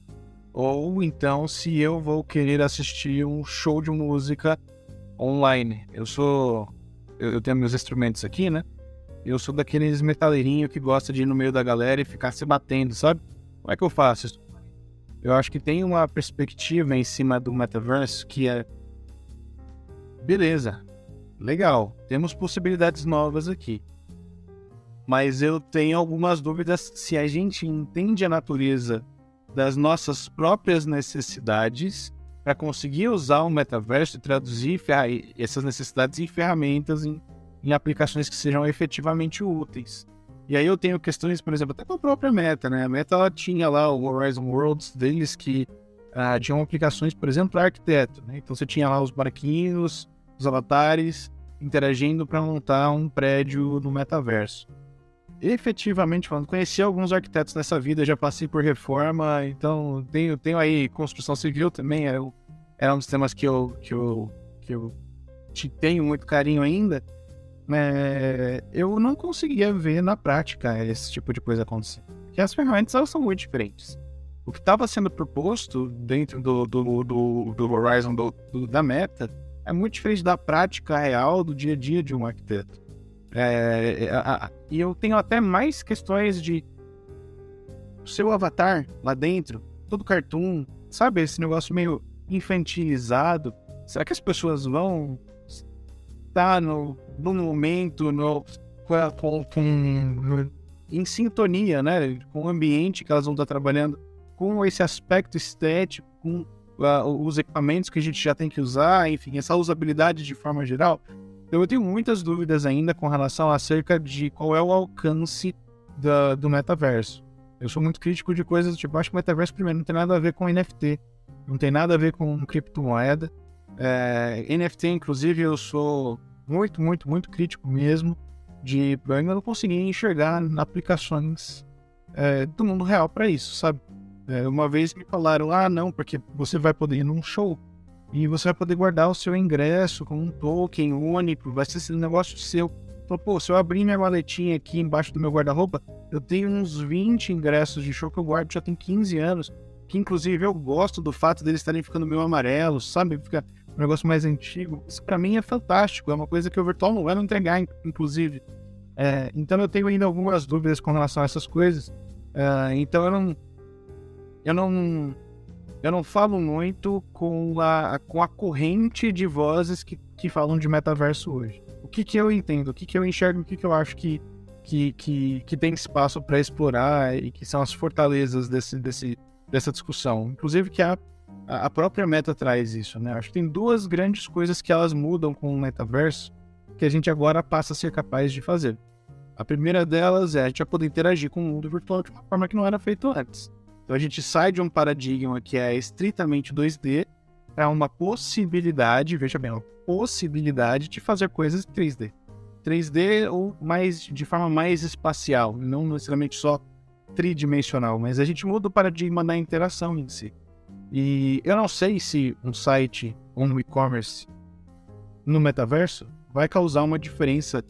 Ou então se eu vou querer assistir um show de música online. Eu tenho meus instrumentos aqui, né? Eu sou daqueles metaleirinhos que gosta de ir no meio da galera e ficar se batendo, sabe? Como é que eu faço isso? Eu acho que tem uma perspectiva em cima do metaverso que é... Beleza. Legal, temos possibilidades novas aqui. Mas eu tenho algumas dúvidas se a gente entende a natureza das nossas próprias necessidades para conseguir usar o metaverso e traduzir essas necessidades em ferramentas, em aplicações que sejam efetivamente úteis. E aí eu tenho questões, por exemplo, até com a própria Meta, né? A Meta ela tinha lá o Horizon Worlds deles que tinham aplicações, por exemplo, para arquiteto, né? Então você tinha lá os barquinhos, os avatares interagindo para montar um prédio no metaverso. Efetivamente falando, conheci alguns arquitetos nessa vida, já passei por reforma, então tenho aí construção civil também, é um dos temas que eu tenho muito carinho ainda. Eu não conseguia ver na prática esse tipo de coisa acontecer, porque as ferramentas elas são muito diferentes. O que estava sendo proposto dentro do Horizon da Meta é muito diferente da prática real do dia a dia de um arquiteto. E eu tenho até mais questões de o seu avatar lá dentro, todo cartoon, sabe? Esse negócio meio infantilizado. Será que as pessoas vão estar no momento em sintonia, né? Com o ambiente que elas vão estar trabalhando, com esse aspecto estético, com os equipamentos que a gente já tem que usar, enfim, essa usabilidade de forma geral. Então eu tenho muitas dúvidas ainda com relação acerca de qual é o alcance do metaverso. Eu sou muito crítico de coisas, tipo, acho que o metaverso, primeiro, não tem nada a ver com NFT, não tem nada a ver com criptomoeda. NFT, inclusive, eu sou muito, muito, muito crítico mesmo, eu ainda não consegui enxergar aplicações do mundo real para isso, sabe? Uma vez me falaram, não, porque você vai poder ir num show e você vai poder guardar o seu ingresso com um token único, vai ser esse negócio seu. Então, pô, se eu abrir minha maletinha aqui embaixo do meu guarda-roupa, eu tenho uns 20 ingressos de show que eu guardo já tem 15 anos, que inclusive eu gosto do fato deles estarem ficando meio amarelos, sabe? Fica um negócio mais antigo. Isso pra mim é fantástico, é uma coisa que o virtual não vai não entregar, inclusive. Então eu tenho ainda algumas dúvidas com relação a essas coisas. Então eu não falo muito com a corrente de vozes que falam de metaverso hoje. O que eu entendo, o que eu enxergo, o que eu acho que tem espaço para explorar e que são as fortalezas dessa discussão. Inclusive que a própria Meta traz isso, né? Acho que tem duas grandes coisas que elas mudam com o metaverso que a gente agora passa a ser capaz de fazer. A primeira delas é a gente vai poder interagir com o mundo virtual de uma forma que não era feito antes. Então a gente sai de um paradigma que é estritamente 2D para uma possibilidade, veja bem, uma possibilidade de fazer coisas em 3D. 3D ou de forma mais espacial, não necessariamente só tridimensional, mas a gente muda o paradigma da interação em si. E eu não sei se um site ou um e-commerce no metaverso vai causar uma diferença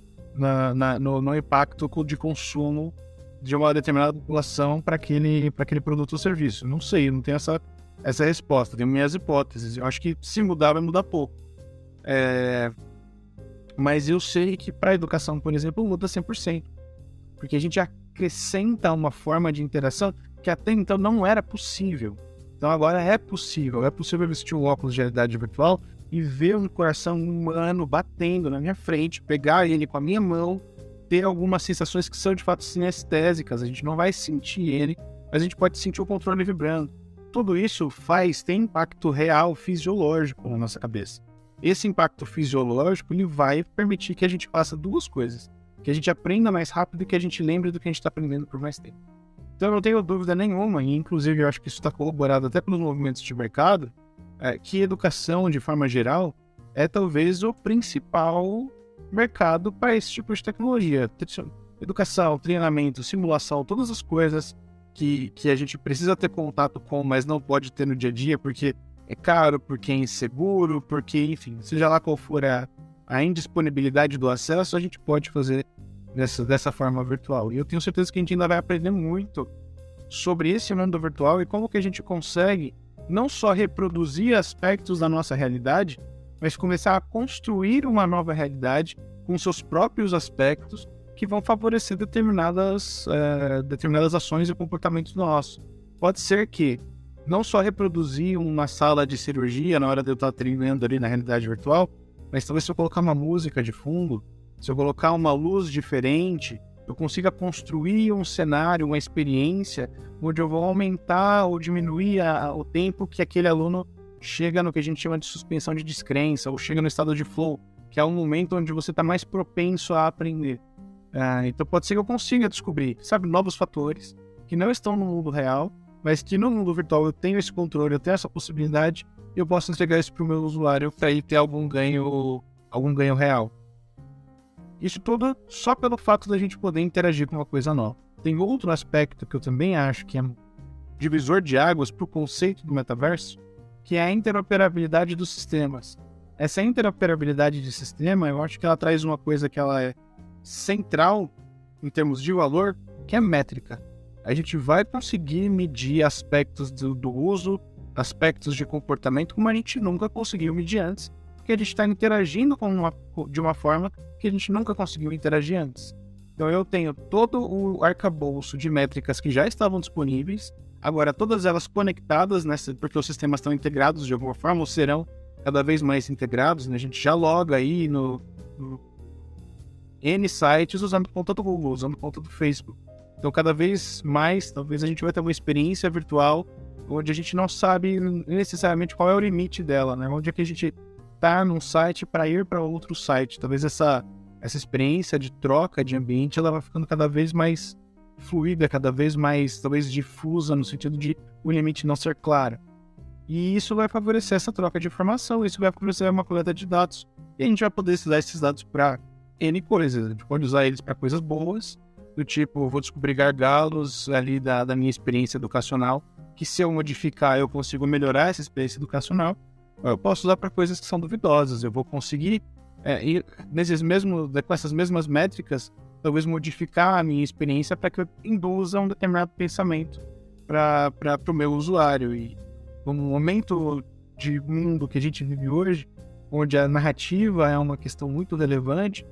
no impacto de consumo de uma determinada população para aquele produto ou serviço. Não sei, não tenho essa resposta, tenho minhas hipóteses. Eu acho que se mudar, vai mudar pouco. Mas eu sei que para a educação, por exemplo, muda 100%. Porque a gente acrescenta uma forma de interação que até então não era possível. Então agora é possível vestir um óculos de realidade virtual e ver um coração humano batendo na minha frente, pegar ele com a minha mão, ter algumas sensações que são de fato sinestésicas. A gente não vai sentir ele, mas a gente pode sentir o controle vibrando. Tudo isso tem impacto real, fisiológico na nossa cabeça. Esse impacto fisiológico ele vai permitir que a gente faça duas coisas. Que a gente aprenda mais rápido e que a gente lembre do que a gente está aprendendo por mais tempo. Então eu não tenho dúvida nenhuma, e inclusive eu acho que isso está corroborado até pelos movimentos de mercado, que educação, de forma geral, é talvez o principal mercado para esse tipo de tecnologia. Educação, treinamento, simulação, todas as coisas que a gente precisa ter contato com, mas não pode ter no dia a dia, porque é caro, porque é inseguro, porque, enfim, seja lá qual for a indisponibilidade do acesso, a gente pode fazer dessa forma virtual. E eu tenho certeza que a gente ainda vai aprender muito sobre esse mundo virtual e como que a gente consegue não só reproduzir aspectos da nossa realidade, mas começar a construir uma nova realidade com seus próprios aspectos que vão favorecer determinadas ações e comportamentos nossos. Pode ser que não só reproduzir uma sala de cirurgia na hora de eu estar treinando ali na realidade virtual, mas talvez se eu colocar uma música de fundo, se eu colocar uma luz diferente, eu consiga construir um cenário, uma experiência, onde eu vou aumentar ou diminuir o tempo que aquele aluno chega no que a gente chama de suspensão de descrença, ou chega no estado de flow, que é um momento onde você está mais propenso a aprender. Então pode ser que eu consiga descobrir, novos fatores que não estão no mundo real, mas que no mundo virtual eu tenho esse controle, eu tenho essa possibilidade, e eu posso entregar isso para o meu usuário para ele ter algum ganho real. Isso tudo só pelo fato da gente poder interagir com uma coisa nova. Tem outro aspecto que eu também acho que é divisor de águas para o conceito do metaverso, que é a interoperabilidade dos sistemas. Essa interoperabilidade de sistema, eu acho que ela traz uma coisa que ela é central em termos de valor, que é métrica. A gente vai conseguir medir aspectos do uso, aspectos de comportamento, como a gente nunca conseguiu medir antes, porque a gente está interagindo de uma forma que a gente nunca conseguiu interagir antes. Então eu tenho todo o arcabouço de métricas que já estavam disponíveis, agora todas elas conectadas, porque os sistemas estão integrados de alguma forma, ou serão cada vez mais integrados, né? A gente já loga aí no N sites usando conta do Google, usando conta do Facebook. Então cada vez mais, talvez a gente vai ter uma experiência virtual onde a gente não sabe necessariamente qual é o limite dela, né? Onde é que a gente está num site para ir para outro site. Talvez essa experiência de troca de ambiente ela vai ficando cada vez mais fluida, cada vez mais talvez difusa, no sentido de o limite não ser claro. E isso vai favorecer essa troca de informação, isso vai favorecer uma coleta de dados. E a gente vai poder usar esses dados para N coisas. A gente pode usar eles para coisas boas, do tipo, vou descobrir gargalos ali da minha experiência educacional, que se eu modificar eu consigo melhorar essa experiência educacional. Eu posso usar para coisas que são duvidosas, eu vou conseguir E com essas mesmas métricas, talvez modificar a minha experiência para que eu induza um determinado pensamento para o meu usuário. E no momento de mundo que a gente vive hoje, onde a narrativa é uma questão muito relevante,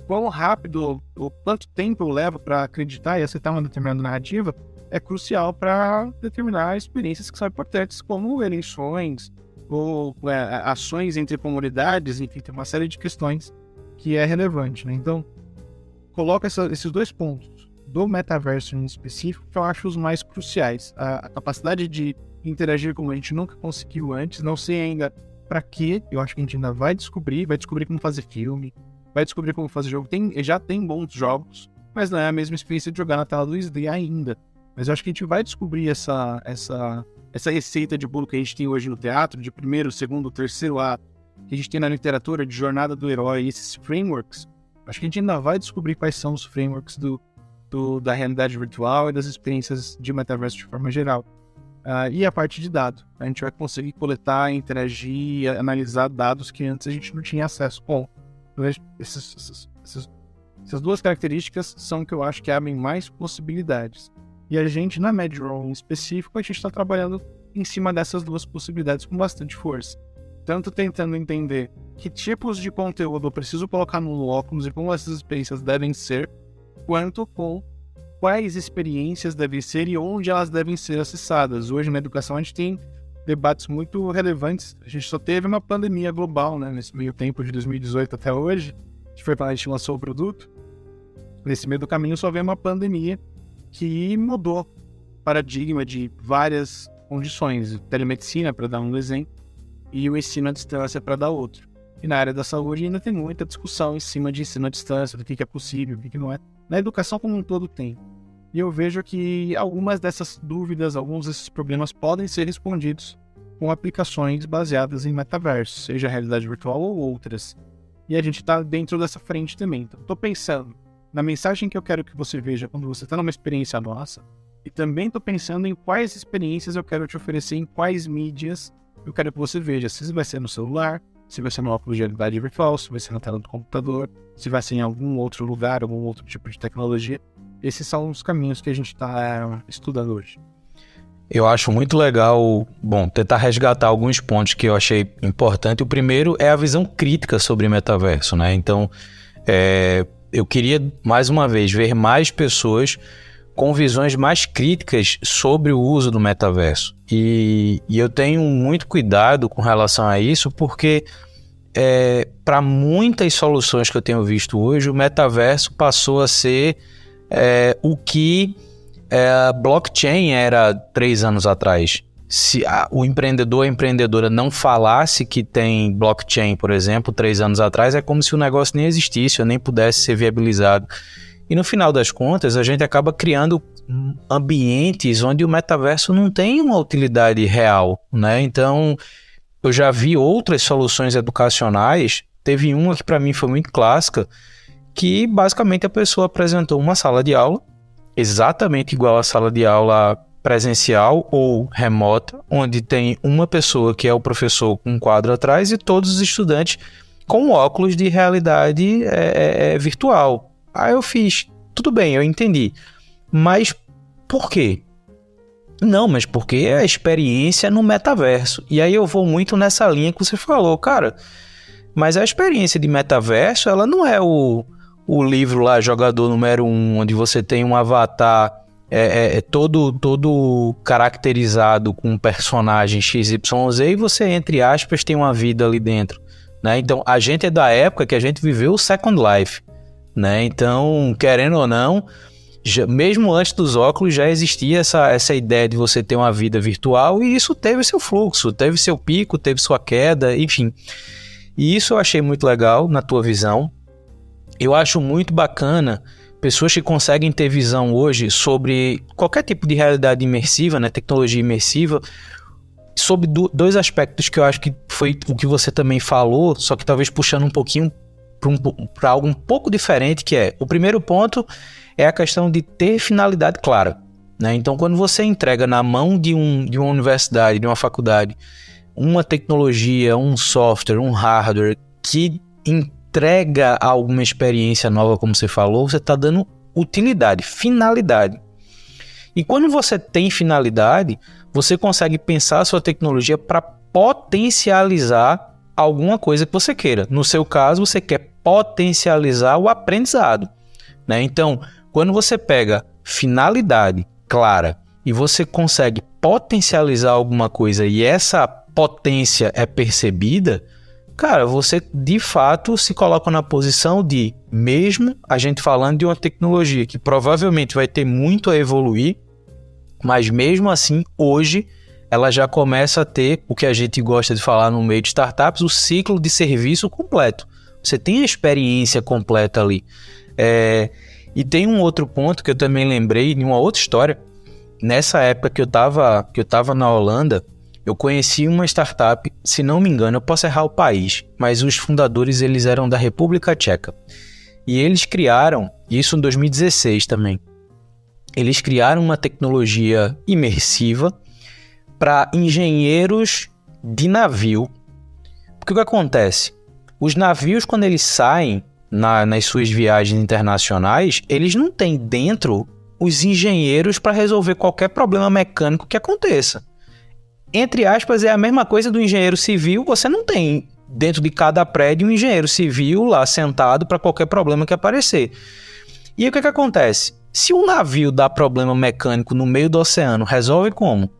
quão rápido ou quanto tempo eu levo para acreditar e aceitar uma determinada narrativa é crucial para determinar experiências que são importantes, como eleições ou ações entre comunidades. Enfim, tem uma série de questões que é relevante, né? Então, coloco esses 2 pontos do metaverso em específico que eu acho os mais cruciais. A capacidade de interagir como a gente nunca conseguiu antes, não sei ainda para quê, eu acho que a gente ainda vai descobrir como fazer filme, vai descobrir como fazer jogo. Já tem bons jogos, mas não é a mesma experiência de jogar na tela 2D ainda. Mas eu acho que a gente vai descobrir essa receita de bolo que a gente tem hoje no teatro, de primeiro, segundo, terceiro ato, que a gente tem na literatura, de jornada do herói, esses frameworks. Acho que a gente ainda vai descobrir quais são os frameworks da realidade virtual e das experiências de metaverso de forma geral. E a parte de dado. A gente vai conseguir coletar, interagir, analisar dados que antes a gente não tinha acesso. Bom, essas 2 características são que eu acho que abrem mais possibilidades. E a gente, na MedRoom em específico, a gente está trabalhando em cima dessas 2 possibilidades com bastante força. Tanto tentando entender que tipos de conteúdo eu preciso colocar no óculos e como essas experiências devem ser, quanto com quais experiências devem ser e onde elas devem ser acessadas. Hoje, na educação, a gente tem debates muito relevantes. A gente só teve uma pandemia global, né? Nesse meio tempo de 2018 até hoje. A gente lançou o produto. Nesse meio do caminho, só veio uma pandemia que mudou o paradigma de várias condições. Telemedicina, para dar um exemplo, e o ensino à distância, para dar outro. E na área da saúde ainda tem muita discussão em cima de ensino à distância, do que é possível, o que não é. Na educação como um todo tem. E eu vejo que algumas dessas dúvidas, alguns desses problemas podem ser respondidos com aplicações baseadas em metaverso, seja realidade virtual ou outras. E a gente está dentro dessa frente também. Então, estou pensando na mensagem que eu quero que você veja quando você está numa experiência nossa, e também estou pensando em quais experiências eu quero te oferecer, em quais mídias eu quero que você veja. Se vai ser no celular, se vai ser no óculos de realidade virtual, se vai ser na tela do computador, se vai ser em algum outro lugar, algum outro tipo de tecnologia. Esses são os caminhos que a gente está estudando hoje. Eu acho muito legal, tentar resgatar alguns pontos que eu achei importante. O primeiro é a visão crítica sobre metaverso, né? Então, eu queria, mais uma vez, ver mais pessoas com visões mais críticas sobre o uso do metaverso. E eu tenho muito cuidado com relação a isso, porque para muitas soluções que eu tenho visto hoje, o metaverso passou a ser o que a blockchain era 3 anos atrás. Se o empreendedor ou a empreendedora não falasse que tem blockchain, por exemplo, 3 anos atrás, é como se o negócio nem existisse ou nem pudesse ser viabilizado. E no final das contas, a gente acaba criando ambientes onde o metaverso não tem uma utilidade real, né? Então, eu já vi outras soluções educacionais. Teve uma que para mim foi muito clássica, que basicamente a pessoa apresentou uma sala de aula, exatamente igual à sala de aula presencial ou remota, onde tem uma pessoa que é o professor com um quadro atrás e todos os estudantes com óculos de realidade virtual. Aí eu fiz, tudo bem, eu entendi, mas por quê? Não, mas porque a experiência é no metaverso. E aí eu vou muito nessa linha que você falou, cara, mas a experiência de metaverso, ela não é o livro lá, Jogador Número 1, onde você tem um avatar todo caracterizado com um personagem XYZ e você, entre aspas, tem uma vida ali dentro, né? Então, a gente é da época que a gente viveu o Second Life, né? Então, querendo ou não, mesmo antes dos óculos já existia essa ideia de você ter uma vida virtual, e isso teve seu fluxo, teve seu pico, teve sua queda, enfim. E isso eu achei muito legal na tua visão. Eu acho muito bacana pessoas que conseguem ter visão hoje sobre qualquer tipo de realidade imersiva, né, tecnologia imersiva, sobre 2 aspectos que eu acho que foi o que você também falou, só que talvez puxando um pouquinho para algo um pouco diferente, que é, o primeiro ponto é a questão de ter finalidade clara, né? Então, quando você entrega na mão de uma universidade, de uma faculdade, uma tecnologia, um software, um hardware que entrega alguma experiência nova, como você falou, você está dando utilidade, finalidade. E quando você tem finalidade, você consegue pensar a sua tecnologia para potencializar alguma coisa que você queira. No seu caso, você quer potencializar o aprendizado, né? Então, quando você pega finalidade clara e você consegue potencializar alguma coisa e essa potência é percebida, cara, você de fato se coloca na posição de, mesmo a gente falando de uma tecnologia que provavelmente vai ter muito a evoluir, mas mesmo assim, hoje, ela já começa a ter o que a gente gosta de falar no meio de startups, o ciclo de serviço completo. Você tem a experiência completa ali. E tem um outro ponto que eu também lembrei de uma outra história. Nessa época que eu tava na Holanda, eu conheci uma startup, se não me engano, eu posso errar o país, mas os fundadores eles eram da República Tcheca. E eles criaram, isso em 2016 também, eles criaram uma tecnologia imersiva para engenheiros de navio. Porque o que acontece? Os navios, quando eles saem nas suas viagens internacionais, eles não têm dentro os engenheiros para resolver qualquer problema mecânico que aconteça. Entre aspas, é a mesma coisa do engenheiro civil, você não tem dentro de cada prédio um engenheiro civil lá sentado para qualquer problema que aparecer. E o que acontece? Se um navio dá problema mecânico no meio do oceano, resolve como?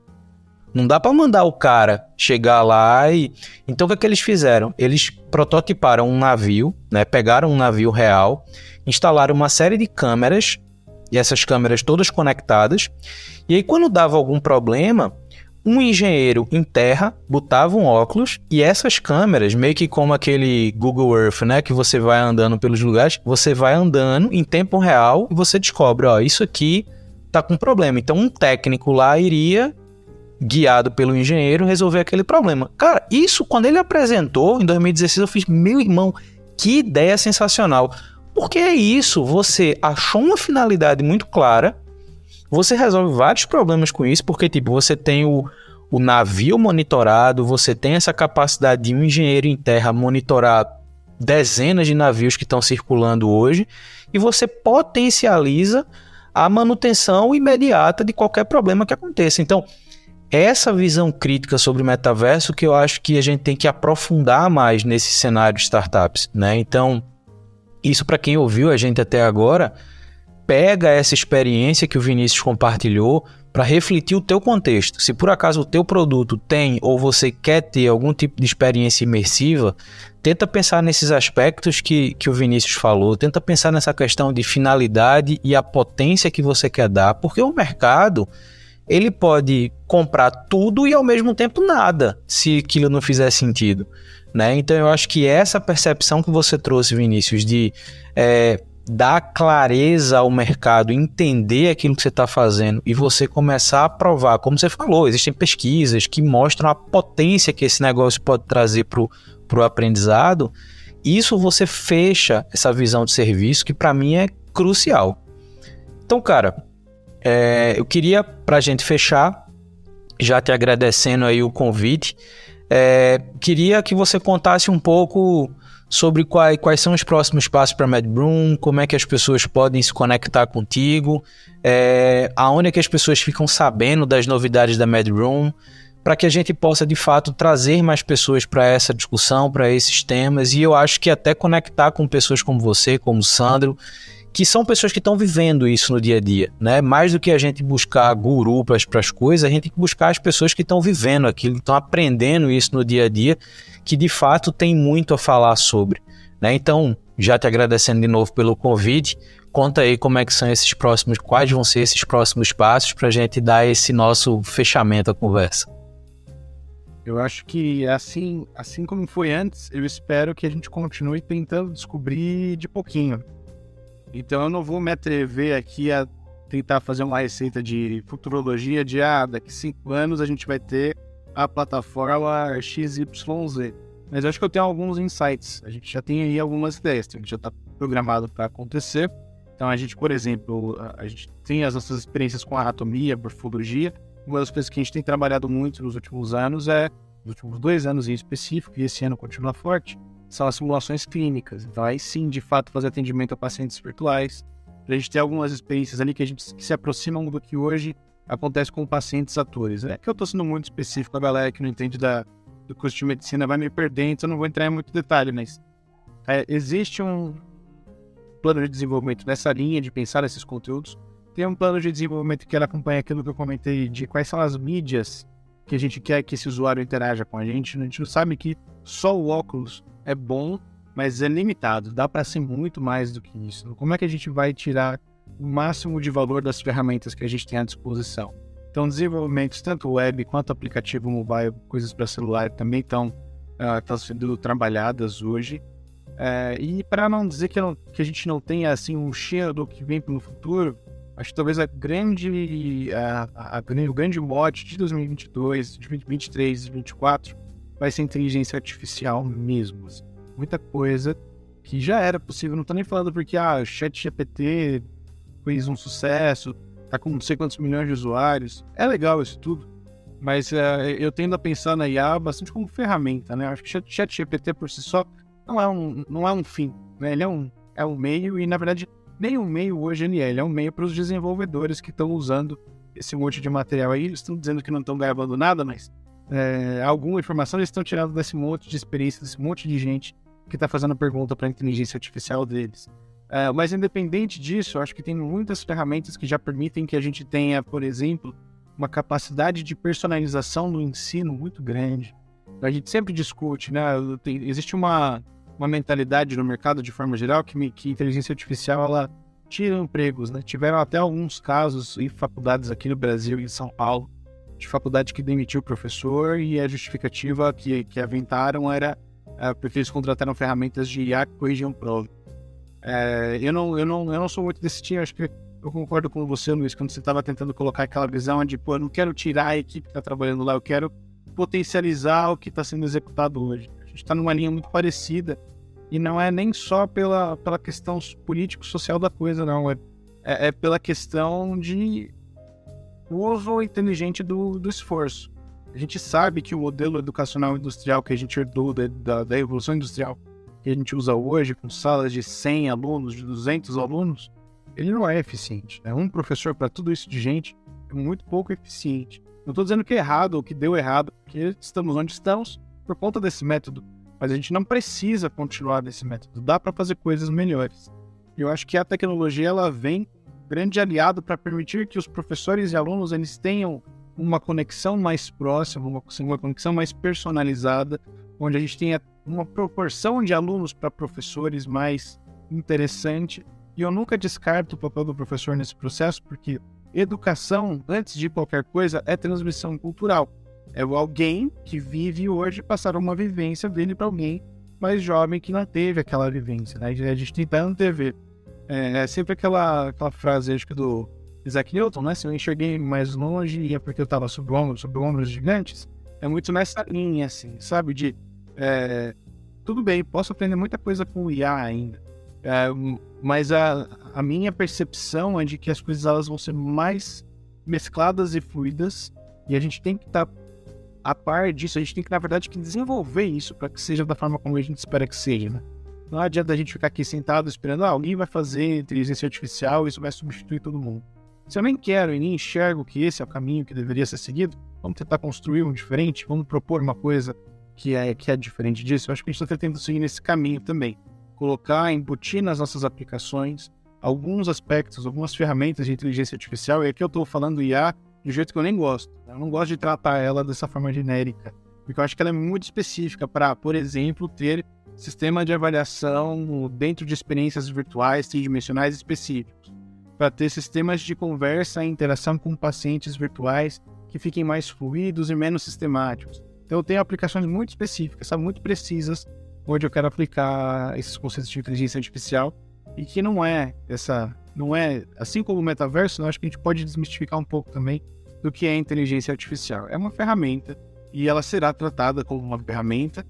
Não dá para mandar o cara chegar lá e... Então o que eles fizeram? Eles prototiparam um navio, né? Pegaram um navio real, instalaram uma série de câmeras, e essas câmeras todas conectadas, e aí quando dava algum problema, um engenheiro em terra botava um óculos, e essas câmeras, meio que como aquele Google Earth, né? Que você vai andando pelos lugares, você vai andando em tempo real e você descobre, ó, isso aqui tá com problema. Então um técnico lá iria, guiado pelo engenheiro, resolver aquele problema. Cara, isso quando ele apresentou, em 2016, eu fiz, meu irmão, que ideia sensacional. Porque é isso, você achou uma finalidade muito clara, você resolve vários problemas com isso, porque tipo, você tem o navio monitorado, você tem essa capacidade de um engenheiro em terra monitorar dezenas de navios que estão circulando hoje, e você potencializa a manutenção imediata de qualquer problema que aconteça. Então, essa visão crítica sobre o metaverso que eu acho que a gente tem que aprofundar mais nesse cenário de startups, né? Então, isso para quem ouviu a gente até agora, pega essa experiência que o Vinícius compartilhou para refletir o teu contexto. Se por acaso o teu produto tem ou você quer ter algum tipo de experiência imersiva, tenta pensar nesses aspectos que o Vinícius falou, tenta pensar nessa questão de finalidade e a potência que você quer dar, porque o mercado... ele pode comprar tudo e ao mesmo tempo nada, se aquilo não fizer sentido, né? Então eu acho que essa percepção que você trouxe, Vinícius, de dar clareza ao mercado, entender aquilo que você está fazendo e você começar a provar, como você falou, existem pesquisas que mostram a potência que esse negócio pode trazer para o aprendizado, isso você fecha essa visão de serviço que para mim é crucial. Então, cara... eu queria, para a gente fechar, já te agradecendo aí o convite, queria que você contasse um pouco sobre quais são os próximos passos para a MedRoom, como é que as pessoas podem se conectar contigo, aonde é que as pessoas ficam sabendo das novidades da MedRoom, para que a gente possa, de fato, trazer mais pessoas para essa discussão, para esses temas, e eu acho que até conectar com pessoas como você, como o Sandro, que são pessoas que estão vivendo isso no dia a dia, né? Mais do que a gente buscar guru para as coisas, a gente tem que buscar as pessoas que estão vivendo aquilo, que estão aprendendo isso no dia a dia, que de fato tem muito a falar sobre, né? Então, já te agradecendo de novo pelo convite, conta aí como é que são esses próximos, quais vão ser esses próximos passos para a gente dar esse nosso fechamento à conversa. Eu acho que assim como foi antes, eu espero que a gente continue tentando descobrir de pouquinho. Então eu não vou me atrever aqui a tentar fazer uma receita de futurologia de daqui 5 anos a gente vai ter a plataforma XYZ. Mas eu acho que eu tenho alguns insights, a gente já tem aí algumas ideias, a gente já está programado para acontecer. Então a gente, por exemplo, a gente tem as nossas experiências com anatomia, morfologia. Uma das coisas que a gente tem trabalhado muito nos últimos anos nos últimos 2 anos em específico, e esse ano continua forte, são as simulações clínicas. Então, aí sim, de fato, fazer atendimento a pacientes virtuais. A gente tem algumas experiências ali que se aproximam do que hoje acontece com pacientes atores. É que eu estou sendo muito específico, a galera que não entende do curso de medicina vai me perder, então eu não vou entrar em muito detalhe, mas existe um plano de desenvolvimento nessa linha de pensar esses conteúdos. Tem um plano de desenvolvimento que ela acompanha aquilo que eu comentei de quais são as mídias que a gente quer que esse usuário interaja com a gente. A gente sabe que só o óculos é bom, mas é limitado. Dá para ser muito mais do que isso. Como é que a gente vai tirar o máximo de valor das ferramentas que a gente tem à disposição? Então, desenvolvimentos tanto web quanto aplicativo mobile, coisas para celular também estão sendo trabalhadas hoje. E para não dizer que a gente não tenha assim, um cheiro do que vem pelo futuro, acho que talvez o grande mote de 2022, de 2023 e 2024 vai ser inteligência artificial mesmo. Assim. Muita coisa que já era possível. Não estou nem falando porque o ChatGPT fez um sucesso, está com não sei quantos milhões de usuários. É legal isso tudo, mas eu tendo a pensar na IA bastante como ferramenta, né? Acho que o ChatGPT por si só não é um fim, né? Ele é um meio e, na verdade, nem um meio hoje ele é um meio para os desenvolvedores que estão usando esse monte de material aí. Eles estão dizendo que não estão gravando nada, mas alguma informação eles estão tirando desse monte de experiência, desse monte de gente que está fazendo pergunta para a inteligência artificial deles. Mas independente disso, eu acho que tem muitas ferramentas que já permitem que a gente tenha, por exemplo, uma capacidade de personalização no ensino muito grande. A gente sempre discute, né? Existe uma mentalidade no mercado de forma geral que a inteligência artificial ela tira empregos, né? Tiveram até alguns casos em faculdades aqui no Brasil e em São Paulo de faculdade que demitiu o professor e a justificativa que aventaram era porque eles contrataram ferramentas de IA que corrigiam prova. Eu não sou muito desse time, acho que eu concordo com você, Luiz, quando você estava tentando colocar aquela visão de, eu não quero tirar a equipe que está trabalhando lá, eu quero potencializar o que está sendo executado hoje. A gente está numa linha muito parecida e não é nem só pela questão político-social da coisa, não. É pela questão de uso inteligente do esforço. A gente sabe que o modelo educacional industrial que a gente herdou da Revolução Industrial que a gente usa hoje, com salas de 100 alunos, de 200 alunos, ele não é eficiente. Né? Um professor para tudo isso de gente é muito pouco eficiente. Não estou dizendo que é errado ou que deu errado, porque estamos onde estamos por conta desse método. Mas a gente não precisa continuar nesse método. Dá para fazer coisas melhores. E eu acho que a tecnologia ela vem grande aliado para permitir que os professores e alunos eles tenham uma conexão mais próxima, uma conexão mais personalizada, onde a gente tenha uma proporção de alunos para professores mais interessante. E eu nunca descarto o papel do professor nesse processo, porque educação, antes de qualquer coisa, é transmissão cultural. É alguém que vive hoje passar uma vivência dele para alguém mais jovem que não teve aquela vivência. Né? A gente tenta antever. É sempre aquela frase, acho que do Isaac Newton, né? Se eu enxerguei mais longe e é porque eu estava sob ombros gigantes. É muito nessa linha, assim, sabe? Tudo bem, posso aprender muita coisa com o IA ainda. Mas a minha percepção é de que as coisas elas vão ser mais mescladas e fluidas e a gente tem que estar a par disso, a gente tem que, na verdade, desenvolver isso para que seja da forma como a gente espera que seja, né? Não adianta a gente ficar aqui sentado esperando, alguém vai fazer inteligência artificial e isso vai substituir todo mundo. Se eu nem quero e nem enxergo que esse é o caminho que deveria ser seguido, vamos tentar construir um diferente, vamos propor uma coisa que é diferente disso. Eu acho que a gente está tentando seguir nesse caminho também. Colocar, embutir nas nossas aplicações alguns aspectos, algumas ferramentas de inteligência artificial, e aqui eu estou falando IA de um jeito que eu nem gosto. Eu não gosto de tratar ela dessa forma genérica, porque eu acho que ela é muito específica para, por exemplo, ter sistema de avaliação dentro de experiências virtuais tridimensionais específicos, para ter sistemas de conversa e interação com pacientes virtuais que fiquem mais fluidos e menos sistemáticos. Então eu tenho aplicações muito específicas, muito precisas, onde eu quero aplicar esses conceitos de inteligência artificial e que não é, assim como o metaverso, eu acho que a gente pode desmistificar um pouco também do que é inteligência artificial. É uma ferramenta e ela será tratada como uma ferramenta,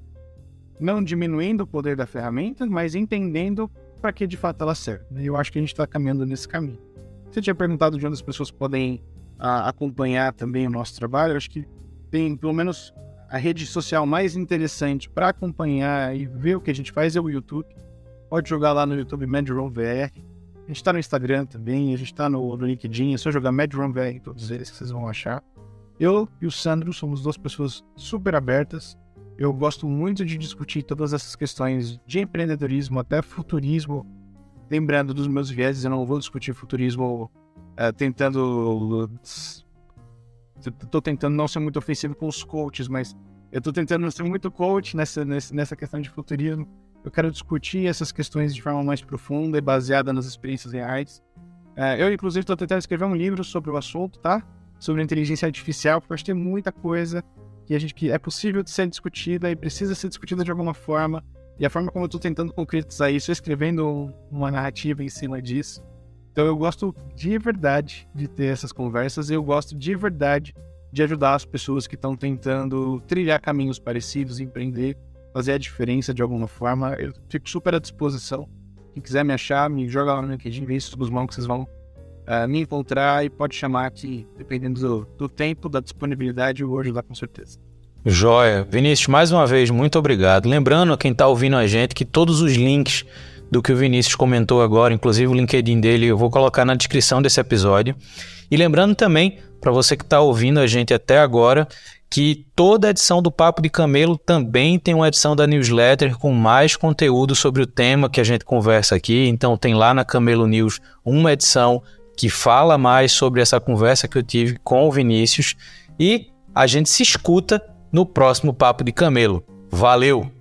não diminuindo o poder da ferramenta, mas entendendo para que de fato ela serve. E eu acho que a gente está caminhando nesse caminho. Você tinha perguntado de onde as pessoas podem acompanhar também o nosso trabalho. Eu acho que tem, pelo menos, a rede social mais interessante para acompanhar e ver o que a gente faz é o YouTube. Pode jogar lá no YouTube MadRunVR. A gente está no Instagram também, a gente está no LinkedIn, é só jogar MadRunVR em todos eles que vocês vão achar. Eu e o Sandro somos duas pessoas super abertas. Eu gosto muito de discutir todas essas questões de empreendedorismo até futurismo. Lembrando dos meus vieses, eu não vou discutir futurismo Estou tentando não ser muito ofensivo com os coaches, mas eu estou tentando não ser muito coach nessa questão de futurismo. Eu quero discutir essas questões de forma mais profunda e baseada nas experiências reais. Eu, inclusive, estou tentando escrever um livro sobre o assunto, tá? Sobre inteligência artificial, porque eu acho que tem muita coisa que é possível de ser discutida e precisa ser discutida de alguma forma. E a forma como eu estou tentando concretizar isso, escrevendo uma narrativa em cima disso. Então eu gosto de verdade de ter essas conversas e eu gosto de verdade de ajudar as pessoas que estão tentando trilhar caminhos parecidos, empreender, fazer a diferença de alguma forma. Eu fico super à disposição. Quem quiser me achar, me joga lá no LinkedIn, vê isso dos mãos que vocês vão me encontrar e pode chamar aqui, dependendo do tempo, da disponibilidade, eu vou ajudar com certeza. Joia. Vinícius, mais uma vez, muito obrigado. Lembrando a quem está ouvindo a gente que todos os links do que o Vinícius comentou agora, inclusive o LinkedIn dele, eu vou colocar na descrição desse episódio. E lembrando também, para você que está ouvindo a gente até agora, que toda edição do Papo de Camelo também tem uma edição da newsletter com mais conteúdo sobre o tema que a gente conversa aqui. Então tem lá na Camelo News uma edição que fala mais sobre essa conversa que eu tive com o Vinícius. E a gente se escuta no próximo Papo de Camelo. Valeu!